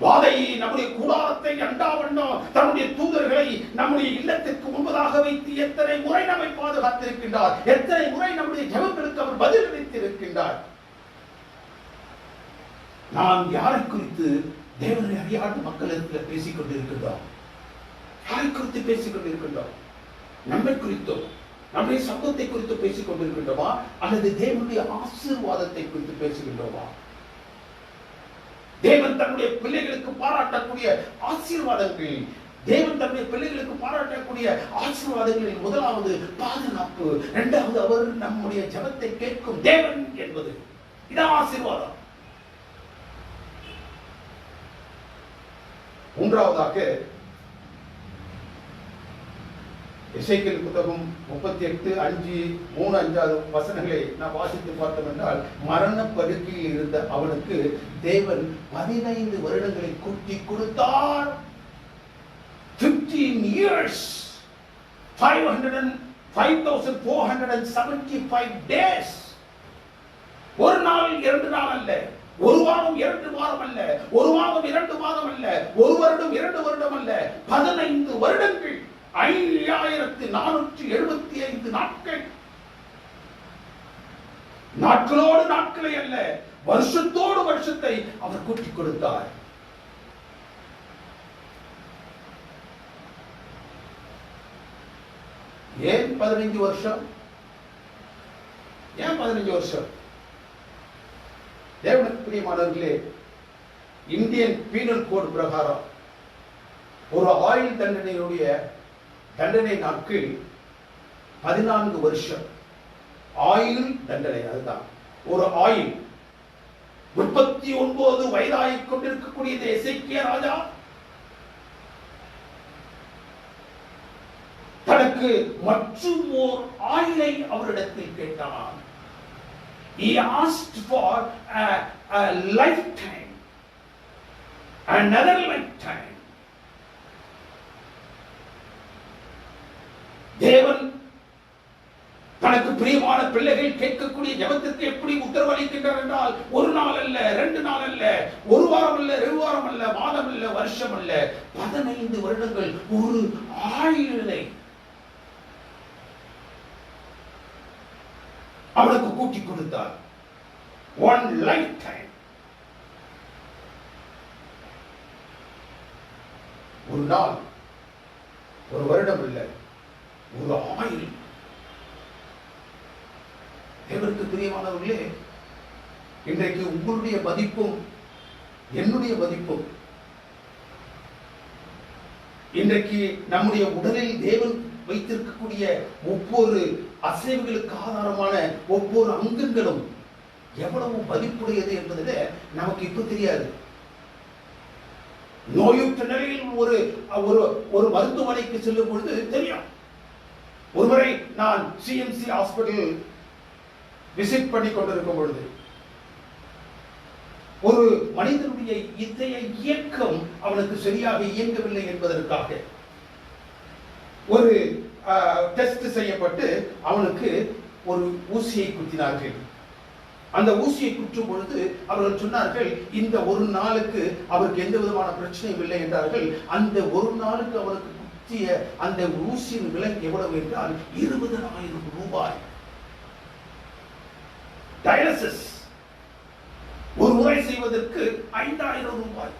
வாதையை, நம்முடைய கூடாரத்தை அண்டாவண்ணம் தன்னுடைய தூதர்களை நம்முடைய இல்லத்திற்கு முன்பதாக வைத்து எத்தனை முறை நம்மை பாதுகாத்திருக்கின்றார். எத்தனை முறை நம்முடைய ஜெபங்களுக்கு அவர் பதிலளித்திருக்கின்றார். நாம் யாரை குறித்து தேவனை அறியாத மக்களிடத்தில் பேசிக் கொண்டிருக்கின்றோம்? யாரை குறித்து பேசிக் கொண்டிருக்கின்றோம்? நம்மை குறித்தோ, நம்முடைய சம்பவத்தை குறித்து பேசிக் கொண்டிருக்கின்றோமா, அல்லது தேவனுடைய ஆசீர்வாதத்தை குறித்து பேசுகின்றோமா? தேவன் தன்னுடைய பிள்ளைகளுக்கு பாராட்டக்கூடிய ஆசீர்வாதங்கள், தேவன் தன்னுடைய பிள்ளைகளுக்கு பாராட்டக்கூடிய ஆசீர்வாதங்களில் முதலாவது பாதுகாப்பு, இரண்டாவது அவர் நம்முடைய ஜெபத்தை கேட்கும் தேவன் என்பது. இதான் ஆசீர்வாதம். மூன்றாவதாக எசேக்கியேல் புத்தகம் 38:5 வசனங்களை நான் வாசித்து பார்த்தோம் என்றால், மரண படுக்கையில் இருந்த அவனுக்கு தேவன் 15 வருடங்களை கூட்டி கொடுத்தார். 15 years, 5,475 days. ஒரு நாள் 2 நாள் அல்ல, ஒரு வாரம் 2 வாரம் அல்ல, ஒரு மாதம் 2 மாதம் அல்ல, ஒரு வருடம் 2 வருடம் அல்ல, 15 வருடங்கள், 5475 நாட்கள். நாட்களோடு நாட்களை அல்ல, வருஷத்தோடு வருஷத்தை அவர் கூட்டிக் கொடுத்தார். ஏன் 15 வருஷம்? ஏன் 15 வருஷம்? தேவனுக்கு பிரியமானவர்களே, இந்தியன் பீனல் கோட் பிரகாரம் ஒரு ஆயுள் தண்டனையுடைய தண்டனை நாட்கள் 14 வருஷம். ஆயுள் தண்டனை, அதுதான் ஒரு ஆயுள். 39 வயதாகிக் கொண்டிருக்கக்கூடிய எசேக்கியா ராஜா தனக்கு மற்றும் ஓர் ஆயுளை அவரிடத்தில் கேட்டான். He asked for a lifetime, another lifetime. தேவன் தனக்கு பிரியமான பிள்ளைகள் கேட்கக்கூடிய ஜெபத்திற்கு எப்படி உத்தரவளிக்கின்றார் என்றால், ஒரு நாள் அல்ல, 2 நாள் அல்ல, ஒரு வாரம் அல்ல, 2 வாரம் அல்ல, மாதம் அல்ல, வருஷம் அல்ல, 15 வருடங்கள், ஒரு ஆயுளை அவனுக்கு கூட்டி கொடுத்தார். One lifetime. ஒரு நாள், ஒரு வருடம் இல்லை, ஒரு ஆயுள். தேவனுக்கு பிரியமானவர்களே, இன்றைக்கு உங்களுடைய மதிப்பும் என்னுடைய மதிப்பும், இன்றைக்கு நம்முடைய உடலில் தேவன் வைத்திருக்கக்கூடிய ஒவ்வொரு அசைவுகளுக்கு ஆதாரமான ஒவ்வொரு அங்கங்களும் எவ்வளவு மதிப்புடையது என்பதில் நமக்கு இப்ப தெரியாது. நோயுற்ற நிலையில் ஒரு மருத்துவமனைக்கு செல்லும் பொழுது தெரியும். ஒருமுறை நான் சிஎம்சி ஹாஸ்பிட்டல் விசிட் பண்ணி கொண்டிருக்கும் பொழுது ஒரு மனிதனுடைய இதய இயக்கம் அவனுக்கு சரியாக இயங்கவில்லை என்பதற்காக ஒரு டெஸ்ட் செய்யப்பட்டு அவனுக்கு ஒரு ஊசியை குத்தினார்கள். அந்த ஊசியை குற்றும் பொழுது அவர்கள் சொன்னார்கள், இந்த ஒரு நாளுக்கு அவருக்கு எந்த விதமான பிரச்சனையும் இல்லை என்றார்கள். அந்த ஒரு நாளுக்கு அவருக்கு குத்திய அந்த ஊசியின் விலை எவ்வளவு என்றால் 20,000 ரூபாய். டயாலிசிஸ் ஒரு முறை செய்வதற்கு 5,000 ரூபாய்.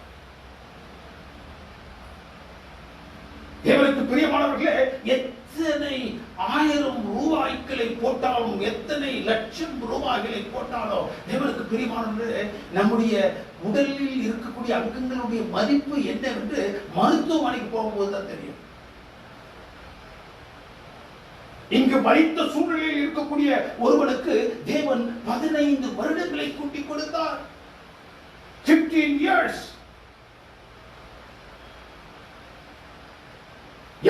தேவனுக்கு பிரியமானவர்களே, எத்தனை 1000 ரூபாய்களை போட்டாலும், எத்தனை லட்சம் ரூபாய்களை போட்டாலும், தேவனுக்கு பிரியமானவர்களே, நம்முடைய உடலில் இருக்கக்கூடிய அங்கங்களுடைய மதிப்பு என்னவென்று மருத்துவமனைக்கு போகும்போது தான் தெரியும். இங்கு மறித்த சூழ்நிலையில் இருக்கக்கூடிய ஒருவனுக்கு தேவன் 15 வருடங்களை கூட்டிக் கொடுத்தார். 15 years.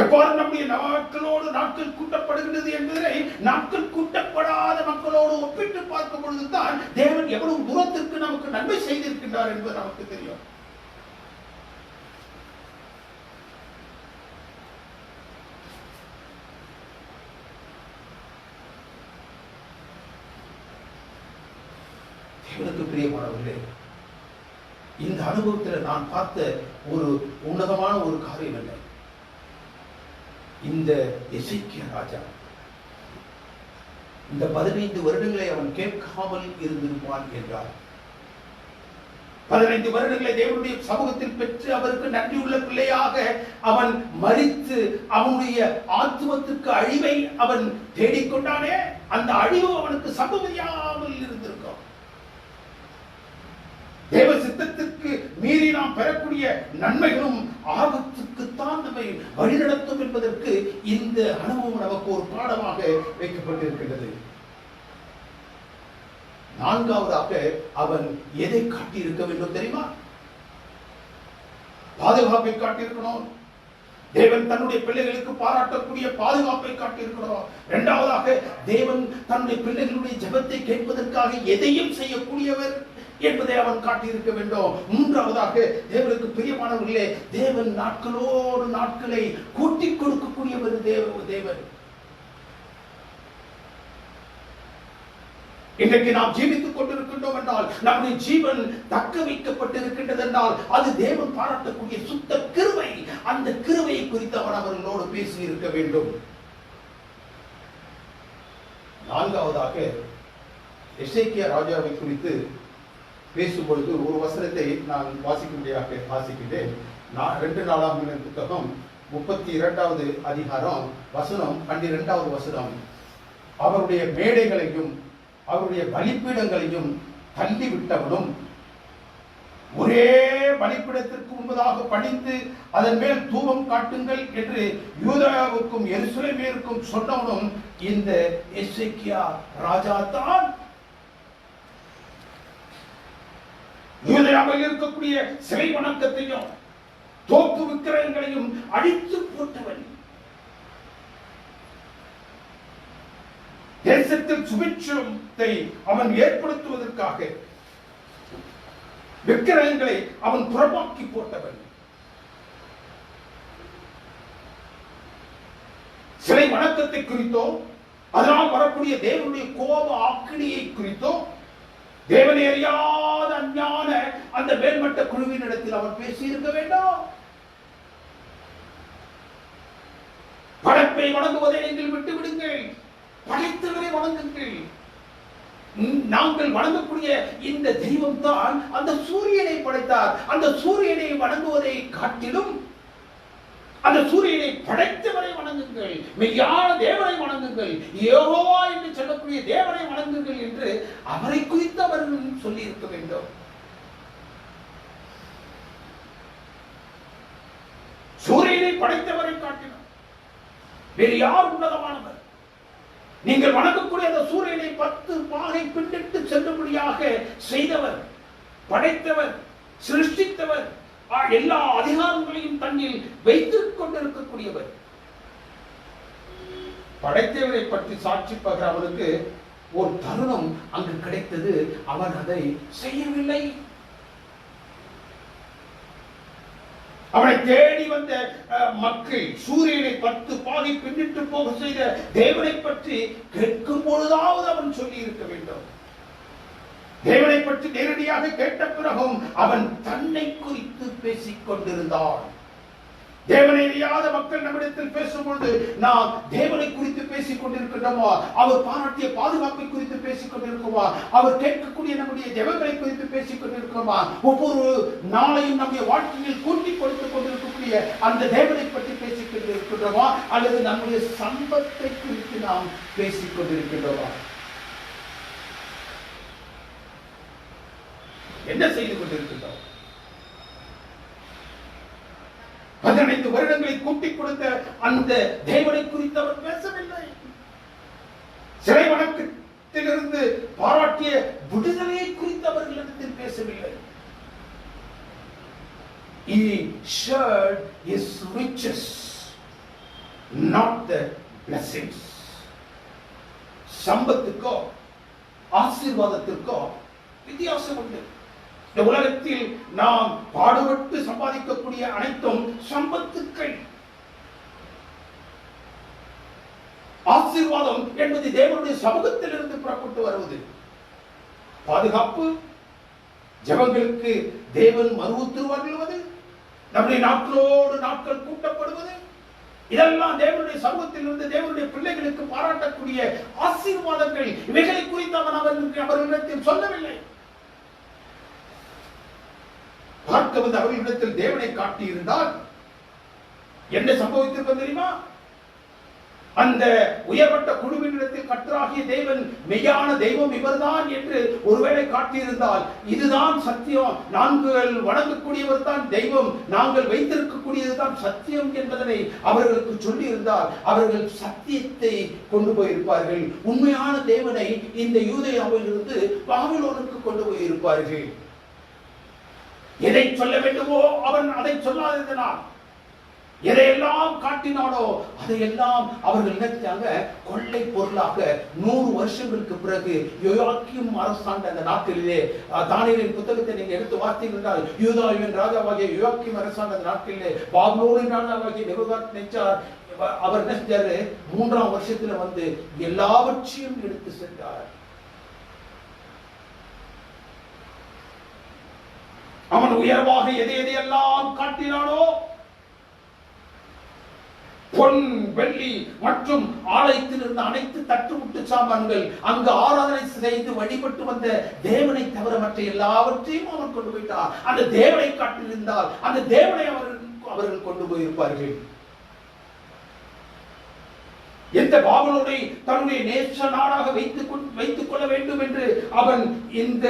எவ்வாறு நம்முடைய நாட்களோடு நாட்கள் கூட்டப்படுகிறது என்பதை நாட்கள் கூட்டப்படாத மக்களோடு ஒப்பிட்டு பார்க்கும் பொழுதுதான் தேவன் எவ்வளவு தூரத்திற்கு நமக்கு நன்மை செய்திருக்கின்றார் என்பது நமக்கு தெரியும். தேவனுக்கு பிரியமானவர்களே, இந்த அனுபவத்தில் நான் பார்த்த ஒரு உன்னதமான ஒரு காரியம் என்ன, இந்த எசேக்கியா ராஜா இந்த 15 வருடங்களை அவன் கேட்காமல் இருந்திருப்பான் என்றார். 15 வருடங்களை தேவனுடைய சமூகத்தில் பெற்று அவருக்கு நன்றியுள்ள பிள்ளையாக அவன் மரித்து அவனுடைய ஆத்துமத்துக்கு அழிவை அவன் தேடிக்கொண்டானே, அந்த அழிவு அவனுக்கு சம்பவியாமல் இருந்திருக்கும். தேவ சித்தத்திற்கு மீறி நாம் பெறக்கூடிய நன்மைகளும் ஆபத்துக்குத்தான் நம்மை வழிநடத்தும் என்பதற்கு இந்த அனுபவம் நமக்கு ஒரு பாடமாக வைக்கப்பட்டிருக்கிறது. நான்காவதாக அவன் எதை காட்டியிருக்க வேண்டும் தெரியுமா? பாதுகாப்பை காட்டியிருக்கணும். தேவன் தன்னுடைய பிள்ளைகளுக்கு பாராட்டக்கூடிய பாதுகாப்பை காட்டியிருக்கிறோம். இரண்டாவதாக தேவன் தன்னுடைய பிள்ளைகளுடைய ஜெபத்தை கேட்பதற்காக எதையும் செய்யக்கூடியவர் என்பதை அவன் காட்டியிருக்க வேண்டும். மூன்றாவதாக தேவனுக்கு பிரியமானவர்களே, தேவன் நாட்களோடு நாட்களை கூட்டிக் கொடுக்கக்கூடியவர் தேவன். இன்றைக்கு நாம் ஜீவித்துக் கொண்டிருக்கின்றோம் என்றால், நம்முடைய ஜீவன் தக்க வைக்கப்பட்டிருக்கின்றது என்றால், அது தேவன் பாராட்டக்கூடிய சுத்த கிருபை. அந்த கிருபையை குறித்து அவர்களோடு பேசி இருக்க வேண்டும். நான்காவதாக எசேக்கியா ராஜாவை குறித்து பேசும்பொழுது ஒரு வசனத்தை நான் வாசிக்கும்படியாக வாசிக்கின்றேன். 2 நாளாகமத்தின் புத்தகம் 32வது அதிகாரம் வசனம் 12வது வசனம். அவருடைய மேடைகளையும் அவருடைய பலிப்பீடங்களையும் தள்ளிவிட்டவனும் ஒரே பலிப்பீடத்திற்கு முன்பதாக பணிந்து அதன் மேல் தூபம் காட்டுங்கள் என்று யூதாவுக்கும் எருசலேமிற்கும் சொன்னவனும் இந்த எசேக்கியா ராஜா தான். யூதாவில் இருக்கக்கூடிய சிலை வணக்கத்தையும் தோப்பு விக்கிரகங்களையும் அடித்து போட்டவன், தேசத்தில் சுபிட்சத்தை அவன் ஏற்படுத்துவதற்காக விக்கிரகங்களை அவன் புறமாக்கி போட்டவன், சிலை வணக்கத்தை குறித்தோ அதனால் வரக்கூடிய தேவனுடைய கோப ஆக்கினியை குறித்தோ தேவனை அறியாத அஞ்ஞான அந்த மேல்மட்ட குழுவின் இடத்தில் அவன் பேசியிருக்க வேண்டும். படைப்பை வணங்குவதை நீங்கள் விட்டு விடுங்கள், படைத்தவரை வணங்குங்கள். நாங்கள் வணங்கக்கூடிய இந்த தெய்வம் தான் அந்த சூரியனை படைத்தார். அந்த சூரியனை வணங்குவதை காட்டிலும் அந்த சூரியனை படைத்தவரை வணங்குங்கள், மெய்யான தேவனை வணங்குங்கள், யெகோவா என்று சொல்லக்கூடிய தேவனை வணங்குங்கள் என்று அவரை குறித்து அவர்கள் சொல்லி இருக்க வேண்டும். சூரியனை படைத்தவரை காட்டிலும் வேறு யார் உன்னதமானவர்? நீங்கள் வணங்கக்கூடிய அந்த சூரியனை 10 பாகை பின்னிட்டு செல்லும்படியாக செய்தவர், படைத்தவர், சிருஷ்டித்தவர், எல்லா அதிகாரங்களையும் தன்னில் வைத்துக் கொண்டிருக்கக்கூடியவர். படைத்தவரை பற்றி சாட்சி பகர அவனுக்கு ஒரு தருணம் அங்கு கிடைத்தது. அவன் அதை செய்யவில்லை. அவனை தேடி வந்த மக்கள் சூரியனை 10 பாகை பின்னிட்டு போக செய்த தேவனை பற்றி கேட்கும் பொழுதாவது அவன் சொல்லி இருக்க வேண்டும். தேவனை பற்றி நேரடியாக கேட்ட பிறகும் அவன் தன்னை குறித்து பேசிக் கொண்டிருந்தான். தேவனை அறியாத மக்கள் நம்மிடத்தில் பேசும்பொழுது நாம் தேவனை குறித்து பேசிக் கொண்டிருக்கின்றோமா? அவர் பாராட்டிய பாதுகாப்பை குறித்து பேசிக் கொண்டிருக்கிறோமா? அவர் கேட்கக்கூடிய நம்முடைய ஜெபங்களை குறித்து பேசிக் கொண்டிருக்கிறோமா? ஒவ்வொரு நாளையும் நம்முடைய வாழ்க்கையில் கூட்டிக் கொடுத்துக் கொண்டிருக்கக்கூடிய அந்த தேவனை பற்றி பேசிக் கொண்டிருக்கின்றோமா? அல்லது நம்முடைய சம்பத்தை குறித்து நாம் பேசிக் கொண்டிருக்கின்றோமா? என்ன செய்து கொண்டிருக்கின்றோம்? 15 வருடங்களை கூட்டிக் கொடுத்த அந்த தேவனை குறித்து அவர் பேசவில்லை. சிலை வணக்கத்திலிருந்து பாராட்டிய விடுதலையை குறித்து அவர்களிடத்தில் பேசவில்லை. He shared his riches, not the blessings. சம்பத்துக்கோ ஆசீர்வாதத்திற்கோ வித்தியாசம் உண்டு. இந்த உலகத்தில் நாம் பாடுபட்டு சம்பாதிக்கக்கூடிய அனைத்தும் சம்பத்துக்கள். ஆசீர்வாதம் என்பது தேவனுடைய சமூகத்தில் இருந்து புறப்பட்டு வருவது. பாதுகாப்பு, ஜெபங்களுக்கு தேவன் மறு உத்தரவு அருளுவது, நம்முடைய நாட்களோடு நாட்கள் கூட்டப்படுவது, இதெல்லாம் தேவனுடைய சமூகத்தில் இருந்து தேவனுடைய பிள்ளைகளுக்கு பாராட்டக்கூடிய ஆசீர்வாதங்கள். இவைகளை குறித்து அவன் அவர்களிடத்தில் சொல்லவில்லை. பார்க்க வந்து அவர்களிடத்தில் தேவனை காட்டி இருந்தால் என்ன சம்பவித்திருக்கும் தெரியுமா? அந்த உயர்மட்ட குழுவினிடத்தில் கர்த்தராகிய தேவன் மெய்யான தெய்வம் இவர்தான் என்று ஒருவேளை காட்டியிருந்தால், இதுதான் சத்தியம், நாங்கள் வணங்கக்கூடியவர் தான் தெய்வம், நாங்கள் வைத்திருக்கக்கூடியதுதான் சத்தியம் என்பதனை அவர்களுக்கு சொல்லி இருந்தால் அவர்கள் சத்தியத்தை கொண்டு போயிருப்பார்கள். உண்மையான தேவனை இந்த யூதேயாவில் இருந்து பாபிலோனுக்கு கொண்டு போயிருப்பார்கள். எதை சொல்ல வேண்டுமோ அவன் அதை சொல்லாததனால், எதையெல்லாம் காட்டினானோ அதையெல்லாம் அவர்கள் நினைத்தாங்க கொள்ளை பொருளாக. 100 வருஷங்களுக்கு பிறகு யோயாக்கீம் அரசாண்ட அந்த நாட்களிலே, தானியேலின் புத்தகத்தை நீங்க எடுத்து பார்த்தீர்கள் என்றால், யூதாவின் ராஜாவாகிய யோயாக்கீம் அரசாண்ட அந்த நாட்களிலே பாபிலோனின் ராஜாவாகிய நேபுகாத்நேச்சார் அவர் என்ன செஞ்சாரு, 3ஆம் வருஷத்துல வந்து எல்லாவற்றையும் எடுத்து சென்றார். அவன் உயர்வாக எதையெல்லாம் காட்டினானோ, பொன் வெள்ளி மற்றும் ஆலயத்தில் இருந்த அனைத்து தட்டுமுட்டு சாமான்கள், அங்கு ஆராதனை செய்து வழிபட்டு வந்த தேவனை தவிர மற்ற எல்லாவற்றையும் அவன் கொண்டு போயிட்டார். அந்த தேவனை காட்டியிருந்தால் அந்த தேவனை அவர்கள் கொண்டு போயிருப்பார்கள். எந்த பாபிலோனை தன்னுடைய நேச நாடாக வைத்துக் கொள்ள வேண்டும் என்று அவன் இந்த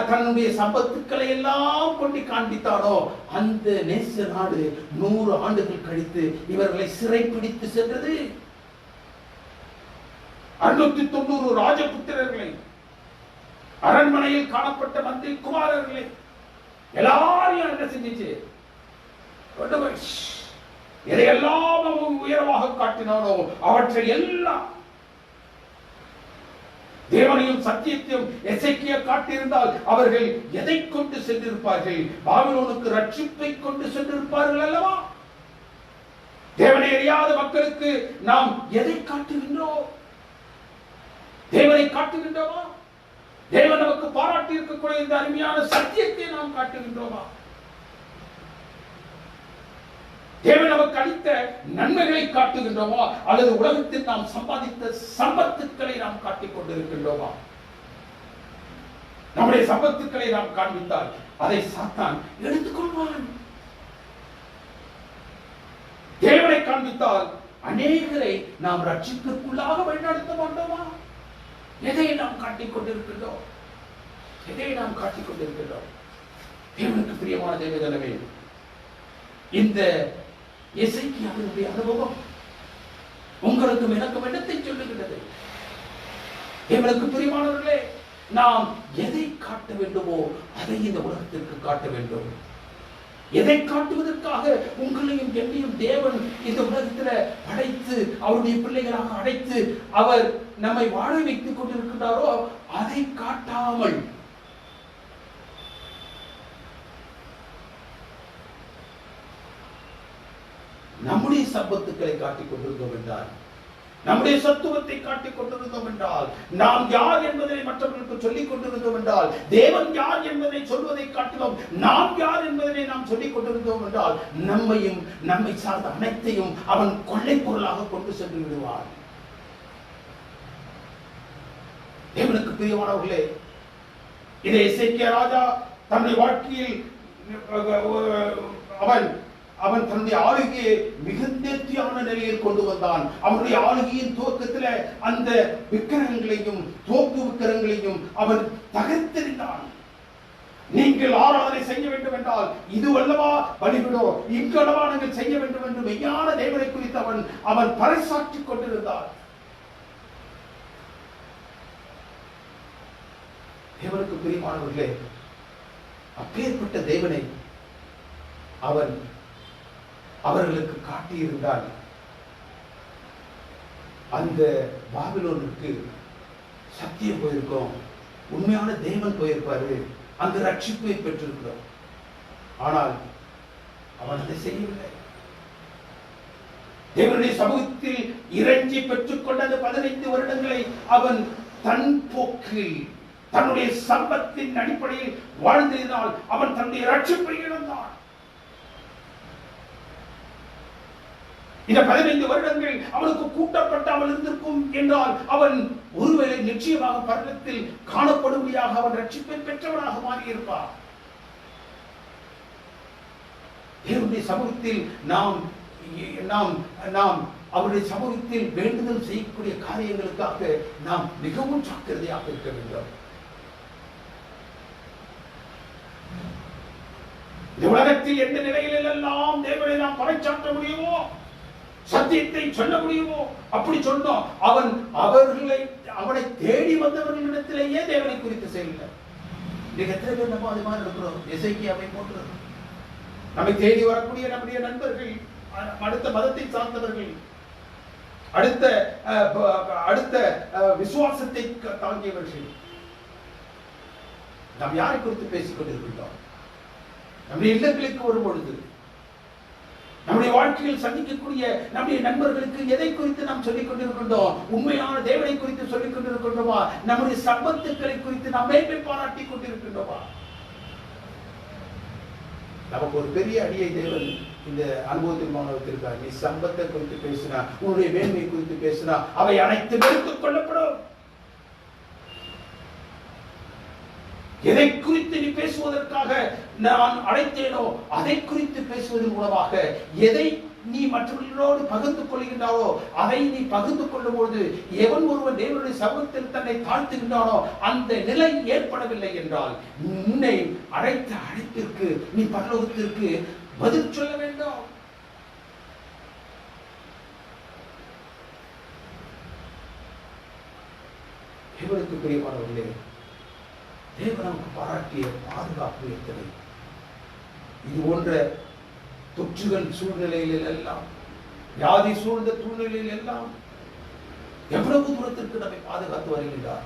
தன்னுடைய சம்பத்துக்களை எல்லாம் கொண்டு காண்பித்தானோ, அந்த நேச நாடு 100 ஆண்டுகள் கழித்து இவர்களை சிறைப்பிடித்து சென்றது. 690 ராஜபுத்திரர்களை, அரண்மனையில் காணப்பட்ட மந்திரி குமாரர்களை எல்லாரையும் என்ன செஞ்சிச்சு, எதையெல்லாம் உயரமாக காட்டினானோ அவற்றை எல்லாம் தேவனையும் சத்தியத்தையும் எசேக்கியா காட்டியிருந்தால் அவர்கள் எதை கொண்டு சென்றிருப்பார்கள்? பாபிலோனுக்கு ரட்சிப்பை கொண்டு சென்றிருப்பார்கள் அல்லவா? தேவனை அறியாத மக்களுக்கு நாம் எதை காட்டுகின்றோம்? தேவனை காட்டுகின்றோமா? தேவன் நமக்கு பாராட்டி இருக்கக்கூடிய இந்த அருமையான சத்தியத்தை நாம் காட்டுகின்றோமா? தேவன் நமக்கு அளித்த நன்மைகளை காட்டுகின்றோமா, அல்லது உலகத்தில் நாம் சம்பாதித்த சம்பத்துக்களை நாம் காட்டிக் கொண்டிருக்கின்றோமா? நம்முடைய சம்பத்துக்களை நாம் காண்பித்தால் அதை சாத்தான் எடுத்துக்கொள்வான். தேவனை காண்பித்தால் அநேகரை நாம் ரட்சிப்பிற்குள்ளாக வழிநடத்த மாட்டோமா? எதை நாம் காட்டிக் கொண்டிருக்கின்றோம்? எதை நாம் காட்டிக் கொண்டிருக்கின்றோம்? தேவனுக்கு பிரியமான தேவஜனமே, இந்த எசேக்கியாவினுடைய அனுபவம் உங்களுக்கும் எனக்கும் இடத்தை சொல்லுகிறது. தேவனுக்கு பிரியமானவர்களே, நாம் எதை காட்ட வேண்டுமோ அதை இந்த உலகத்திற்கு காட்ட வேண்டும். எதை காட்டுவதற்காக உங்களையும் என்னையும் தேவன் இந்த உலகத்தில் படைத்து அவருடைய பிள்ளைகளாக அடைத்து அவர் நம்மை வாழ வைத்துக் கொண்டிருக்கிறாரோ அதை காட்டாமல் நம்முடைய சம்பத்துக்களை காட்டிக் கொண்டிருந்தோம் என்றால், நம்முடைய சத்துவத்தை காட்டிக் கொண்டிருந்தோம் என்றால், நாம் யார் என்பதை மற்றவர்களுக்கு சொல்லிக் கொண்டிருந்தோம் என்றால், தேவன் யார் என்பதை சொல்வதை காட்டிலும் நாம் யார் என்பதை நாம் சொல்லிக் கொண்டிருந்தோம் என்றால், நம்மையும் நம்மை சார்ந்த அனைத்தையும் அவன் கொள்ளை பொருளாக கொண்டு சென்று விடுவான். தேவனுக்கு பிரியமானவர்களே, இதை எசேக்கியா ராஜா தன்னுடைய வாழ்க்கையில் அவன் தன்னுடைய ஆளுகையை மிக நேர்த்தியான நிலையில் கொண்டு வந்தான். அவனுடைய ஆளுகையின் துவக்கத்தில் அந்த விக்கிரகங்களையும் தோப்பு விக்கிரகங்களையும் அவன் தகர்த்தெறிந்தான். நீங்கள் ஆராதனை செய்ய வேண்டும் என்றால் இது அல்லவா பலிபிடோ, இங்கு அல்லவா நீங்கள் செய்ய வேண்டும் என்று மெய்யான தேவனை குறித்து அவன் பறைசாற்றிக் கொண்டிருந்தான். தேவனுக்கு பிரியமானவர்களே, அப்பேற்பட்ட தேவனை அவன் அவர்களுக்கு காட்டியிருந்தால் அந்த பாபிலோனுக்கு சத்தியம் போயிருக்கோம், உண்மையான தேவன் போயிருப்பாரு, அங்கு ரட்சிப்பை பெற்றிருக்கிறோம். ஆனால் அவன் அதை செய்யவில்லை. தேவனுடைய சமூகத்தில் இறைஞ்சி பெற்றுக் கொண்ட 15 வருடங்களை அவன் தன் போக்கில் தன்னுடைய சம்பத்தின் அடிப்படையில் வாழ்ந்ததினால் அவன் தன்னுடைய ரட்சிப்பை இழந்தான். இந்த 15 வருடங்கள் அவனுக்கு கூட்டப்பட்டாமல் இருந்திருக்கும் என்றால் அவன் ஒருவேளை நிச்சயமாக பரலத்தில் காணப்படும்படியாக அவன் ரட்சிப்பை பெற்றவனாக மாறியிருப்பார். தேவனுடைய சமூகத்தில் நாம் அவருடைய சமூகத்தில் வேண்டுதல் செய்யக்கூடிய காரியங்களுக்காக நாம் மிகவும் ஜாக்கிரதையாக இருக்க வேண்டும். இந்த உலகத்தில் எந்த நிலையில் எல்லாம் தேவனை நாம் பறைசாற்ற முடியுமோ, சத்தியத்தை சொல்ல முடியுமோ அப்படி சொன்னோம். அவனை தேடி வந்தவர்களிடத்திலேயே தேவனை குறித்து செய்யல. எத்தனை பேர் நம்ம அது மாதிரி இருக்கிறோம்? எசேக்கியாவை போன்று நம்மை தேடி வரக்கூடிய நம்முடைய நண்பர்கள், அடுத்த மதத்தை சார்ந்தவர்கள், அடுத்த அடுத்த விசுவாசத்தை தாங்கியவர்கள், நாம் யாரை குறித்து பேசிக் கொண்டிருக்கின்றோம்? நம்முடைய இல்லங்களுக்கு வரும் பொழுது, நம்முடைய வாழ்க்கையில் சந்திக்கக்கூடிய நம்முடைய நண்பர்களுக்கு எதை குறித்து நாம் சொல்லிக் கொண்டிருக்கின்றோம்? உண்மையான தேவனை குறித்து சொல்லிக் கொண்டிருக்கின்றோமா? நம்முடைய சம்பத்துக்களை குறித்து நாம் மேன்மை பாராட்டி கொண்டிருக்கின்றோமா? நமக்கு ஒரு பெரிய அடியை தேவன் இந்த அனுபவத்தின் மாணவத்திற்காக, நீ சம்பத்தை குறித்து பேசினா, உன்னுடைய மேன்மை குறித்து பேசினா அவை அனைத்து எடுத்துக் கொள்ளப்படும். எதை குறித்து நீ பேசுவதற்காக நான் அழைத்தேனோ அதை குறித்து பேசுவதன் மூலமாக, எதை நீ மற்றவர்களோடு பகிர்ந்து கொள்கின்றாரோ அதை நீ பகிர்ந்து கொள்ளும் பொழுது, எவன் ஒருவன் தேவனுடைய சமூகத்தில் தன்னை தாழ்த்துகின்றானோ அந்த நிலை ஏற்படவில்லை என்றால், உன்னை அழைத்த அழைப்பிற்கு நீ பரலோகத்திற்கு பதில் சொல்ல வேண்டும். தேவனுக்கு பிரியமானவர்களே, தேவன் நமக்கு பாராட்டிய பாதுகாப்பு எத்தனை! இது போன்ற தொற்றுகள் சூழ்நிலையில் எல்லாம், வியாதி சூழ்ந்த சூழ்நிலையில் எல்லாம் எவ்வளவு தூரத்திற்கு நம்மை பாதுகாத்து வருகின்றார்.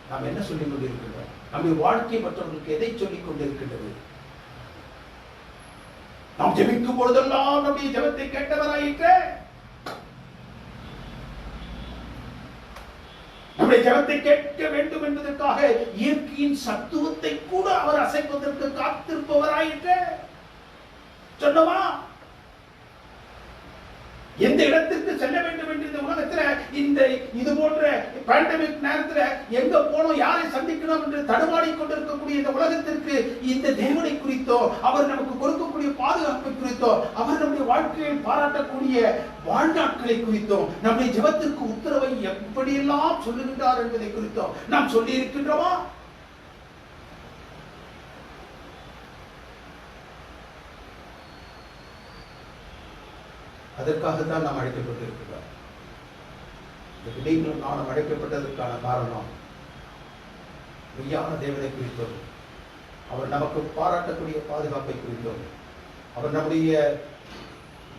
நாம் என்ன சொல்லிக் கொண்டிருக்கின்றோம்? நம்முடைய வாழ்க்கை மற்றவர்களுக்கு எதை சொல்லிக் கொண்டிருக்கின்றது? நாம் ஜெபிக்கும் பொழுதெல்லாம் நம்முடைய ஜெபத்தை கேட்டவராயிற்று. நம்முடைய ஜெபத்தை கேட்க வேண்டும் என்பதற்காக இயற்கையின் சத்துவத்தை கூட அவர் அசைப்பதற்கு காத்திருப்பவராயிற்று. சொன்னமா? எந்த இடத்திற்கு செல்ல வேண்டும் என்று இந்த உலகத்தில் இந்த இது போன்ற பேண்டமிக் நேரத்தில் எங்க போனோம், யாரை சந்திக்கணும் என்று தடுமாறி கொண்டிருக்கக்கூடிய இந்த உலகத்திற்கு இந்த தேவனை குறித்தோ, அவர் நமக்கு கொடுக்கக்கூடிய பாதுகாப்பை குறித்தோ, அவர் நம்முடைய வாழ்க்கையில் பாராட்டக்கூடிய வாழ்நாட்களை குறித்தோ, நம்முடைய ஜெபத்திற்கு உத்தரவை எப்படியெல்லாம் சொல்லுகின்றார் என்பதை குறித்தோ நாம் சொல்லி இருக்கின்றோமா? அதற்காகத்தான் நாம் அழைக்கப்பட்டிருக்கிறோம். நீங்களும் நானும் அழைக்கப்பட்டதற்கான காரணம் மெய்யான தேவனை குறித்தோம், அவர் நமக்கு பாராட்டக்கூடிய பாதுகாப்பை குறித்தோம், அவர் நம்முடைய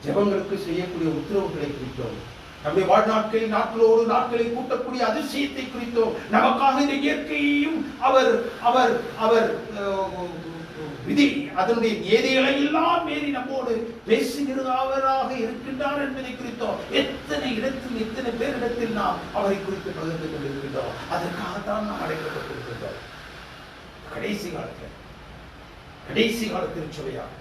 ஜெபங்களுக்கு செய்யக்கூடிய உத்தரவுகளை குறித்தோம், நம்முடைய வாழ்நாட்களில் நாட்களோடு நாட்களை கூட்டக்கூடிய அதிசயத்தை குறித்தோம், நமக்காக இந்த இயற்கையையும் அவர் அவர் அவர் விதி அதனுடைய ஏதைகளை எல்லாம் மீறி நம்மோடு பேசுகிறவராக இருக்கின்றார் என்பதை குறித்தோம் எத்தனை இடத்தில், எத்தனை பேரிடத்தில் நாம் அவரை குறித்து பகிர்ந்து கொண்டிருக்கின்றோம். அதற்காகத்தான் நாம் அழைக்கப்பட்டிருக்கின்றோம். கடைசி கால திருச்சபையாக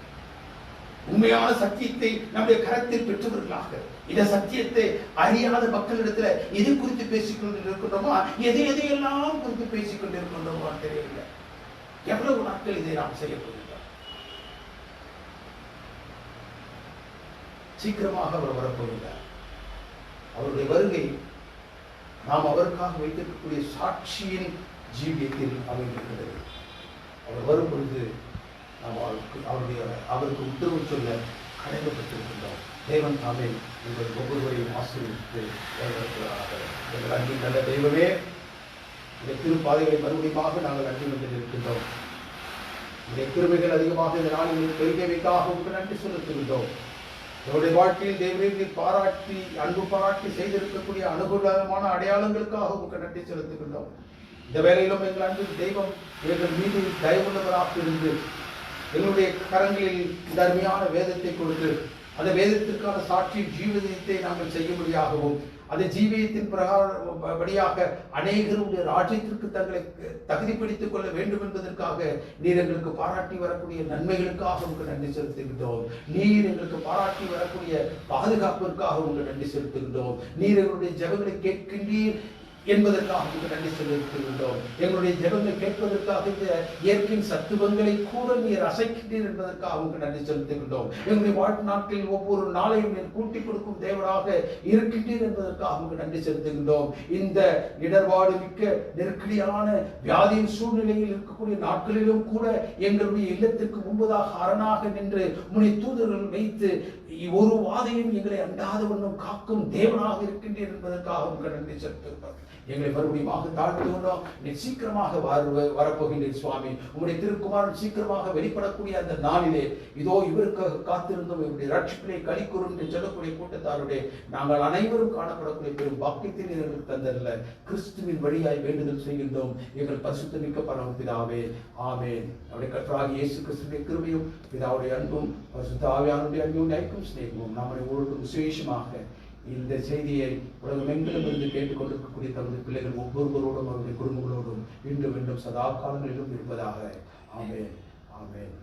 உண்மையான சத்தியத்தை நம்முடைய கரத்தில் பெற்றவர்களாக, இந்த சத்தியத்தை அறியாத மக்களிடத்துல எது குறித்து பேசிக் கொண்டிருக்கின்றோமோ, எதையெல்லாம் குறித்து பேசிக் கொண்டிருக்கின்றோமோ தெரியவில்லை. எவ்வளவு நாட்கள் இதை நாம் செய்யப்படுகிறோம். சீக்கிரமாக அவர் வரப்போகிறார். அவருடைய வருகை நாம் அவருக்காக வைத்திருக்கக்கூடிய சாட்சியின் ஜீவியத்தில் அமைந்திருக்கிறது. அவர் வரும் பொழுது நாம் அவருக்கு உத்தரவு சொல்ல கடமைப்பட்டிருக்கின்றோம். தேவன் தாமே உங்கள் ஒவ்வொருவரையும் ஆசீர்வதித்து எங்கள் அன்பின் நல்ல தெய்வமே, இந்த திருப்பாதைகளை மறுபடியும் நாங்கள் நன்றி கொண்டிருக்கின்றோம். இந்த கிருபைகள் அதிகமாக இந்த நாளில் பெருகவைக்காக உங்களுக்கு நன்றி செலுத்துகின்றோம். என்னுடைய வாழ்க்கையில் தேவனை பாராட்டி அன்பு பாராட்டி செய்திருக்கக்கூடிய அனுகூலமான அடையாளங்களுக்காக உங்களுக்கு நன்றி செலுத்துகின்றோம். இந்த வேளையிலும் எங்கள் அன்பு தெய்வம் எங்கள் மீது தயவுள்ளவராக இருந்து எங்களுடைய கரங்களில் இந்த அருமையான வேதத்தை கொடுத்து அந்த வேதத்திற்கான சாட்சி ஜீவிதத்தை நாங்கள் செய்யும்படியாகவும், அந்த ஜீவியத்தின் பிரகாரப்படியாக அநேகருடைய ராஜ்யத்திற்கு தங்களை தகுதிப்படுத்திக் கொள்ள வேண்டும் என்பதற்காக நீர் எங்களுக்கு பாராட்டி வரக்கூடிய நன்மைகளுக்காக உங்களுக்கு நன்றி செலுத்துகின்றோம். நீர் எங்களுக்கு பாராட்டி வரக்கூடிய பாதுகாப்பிற்காக உங்களுக்கு நன்றி செலுத்துகின்றோம். நீர் எங்களுடைய ஜெபங்களை கேட்கின்றீர் என்பதற்காக உங்களுக்கு நன்றி செலுத்துகின்றோம். எங்களுடைய ஜெபங்கள் கேட்பதற்காக இந்த இயற்கையின் சத்துவங்களை கூட நீர் அசைக்கின்றீர் என்பதற்காக உங்களுக்கு நன்றி செலுத்துகின்றோம். எங்களுடைய வாழ்க்கை நாட்களில் ஒவ்வொரு நாளையும் நீர் கூட்டிக் கொடுக்கும் தேவனாக இருக்கின்றீர் என்பதற்காக உங்களுக்கு நன்றி செலுத்துகின்றோம். இந்த இடர்பாடு மிக்க நெருக்கடியான வியாதியின் சூழ்நிலையில் இருக்கக்கூடிய நாட்களிலும் கூட எங்களுடைய இல்லத்திற்கு முன்பதாக அரணாக நின்று முனை தூதர்கள் வைத்து ஒரு வாதையும் எங்களை அண்டாத வண்ணம் காக்கும் தேவனாக இருக்கின்றேன் என்பதற்காக உங்கள் நன்றி செலுத்துகிறோம். எங்களை மறுபடியும் தாழ்த்துகிறோம். நீ சீக்கிரமாக வரப்போகின்றேன் சுவாமி. உங்களுடைய திருக்குமாரன் சீக்கிரமாக வெளிப்படக்கூடிய அந்த நாளிலே இதோ இவருக்காக காத்திருந்தோம். இவருடைய ரட்சிப்பிலே களிக்கூறும் என்று சொல்லக்கூடிய கூட்டத்தாருடைய நாங்கள் அனைவரும் காணப்படக்கூடிய பெரும் பாக்கியத்தில் எங்களுக்கு தந்தல்ல கிறிஸ்துவின் வழியாய் வேண்டுதல் செய்கின்றோம் எங்கள் பரிசுத்தமிக்க பரமபிதாவே. ஆமென். அவருடைய கர்த்தராகிய இயேசு கிறிஸ்துவின் கிருபையும் பிதாவுடைய அன்பும் பரிசுத்த ஆவியானவருடைய அன்பும் ஐக்கியமும் சிநேகமும் நம்முடைய ஒவ்வொருவருக்கும் விசேஷமாக இந்த செய்தியை உலகமெங்கிலும் இருந்து கேட்டுக்கொண்டிருக்கக்கூடிய தமது பிள்ளைகள் ஒவ்வொருவரோடும் அவருடைய குடும்பங்களோடும் இன்றும் சதா காலங்களிலும் இருப்பதாக. ஆமென். ஆமென்.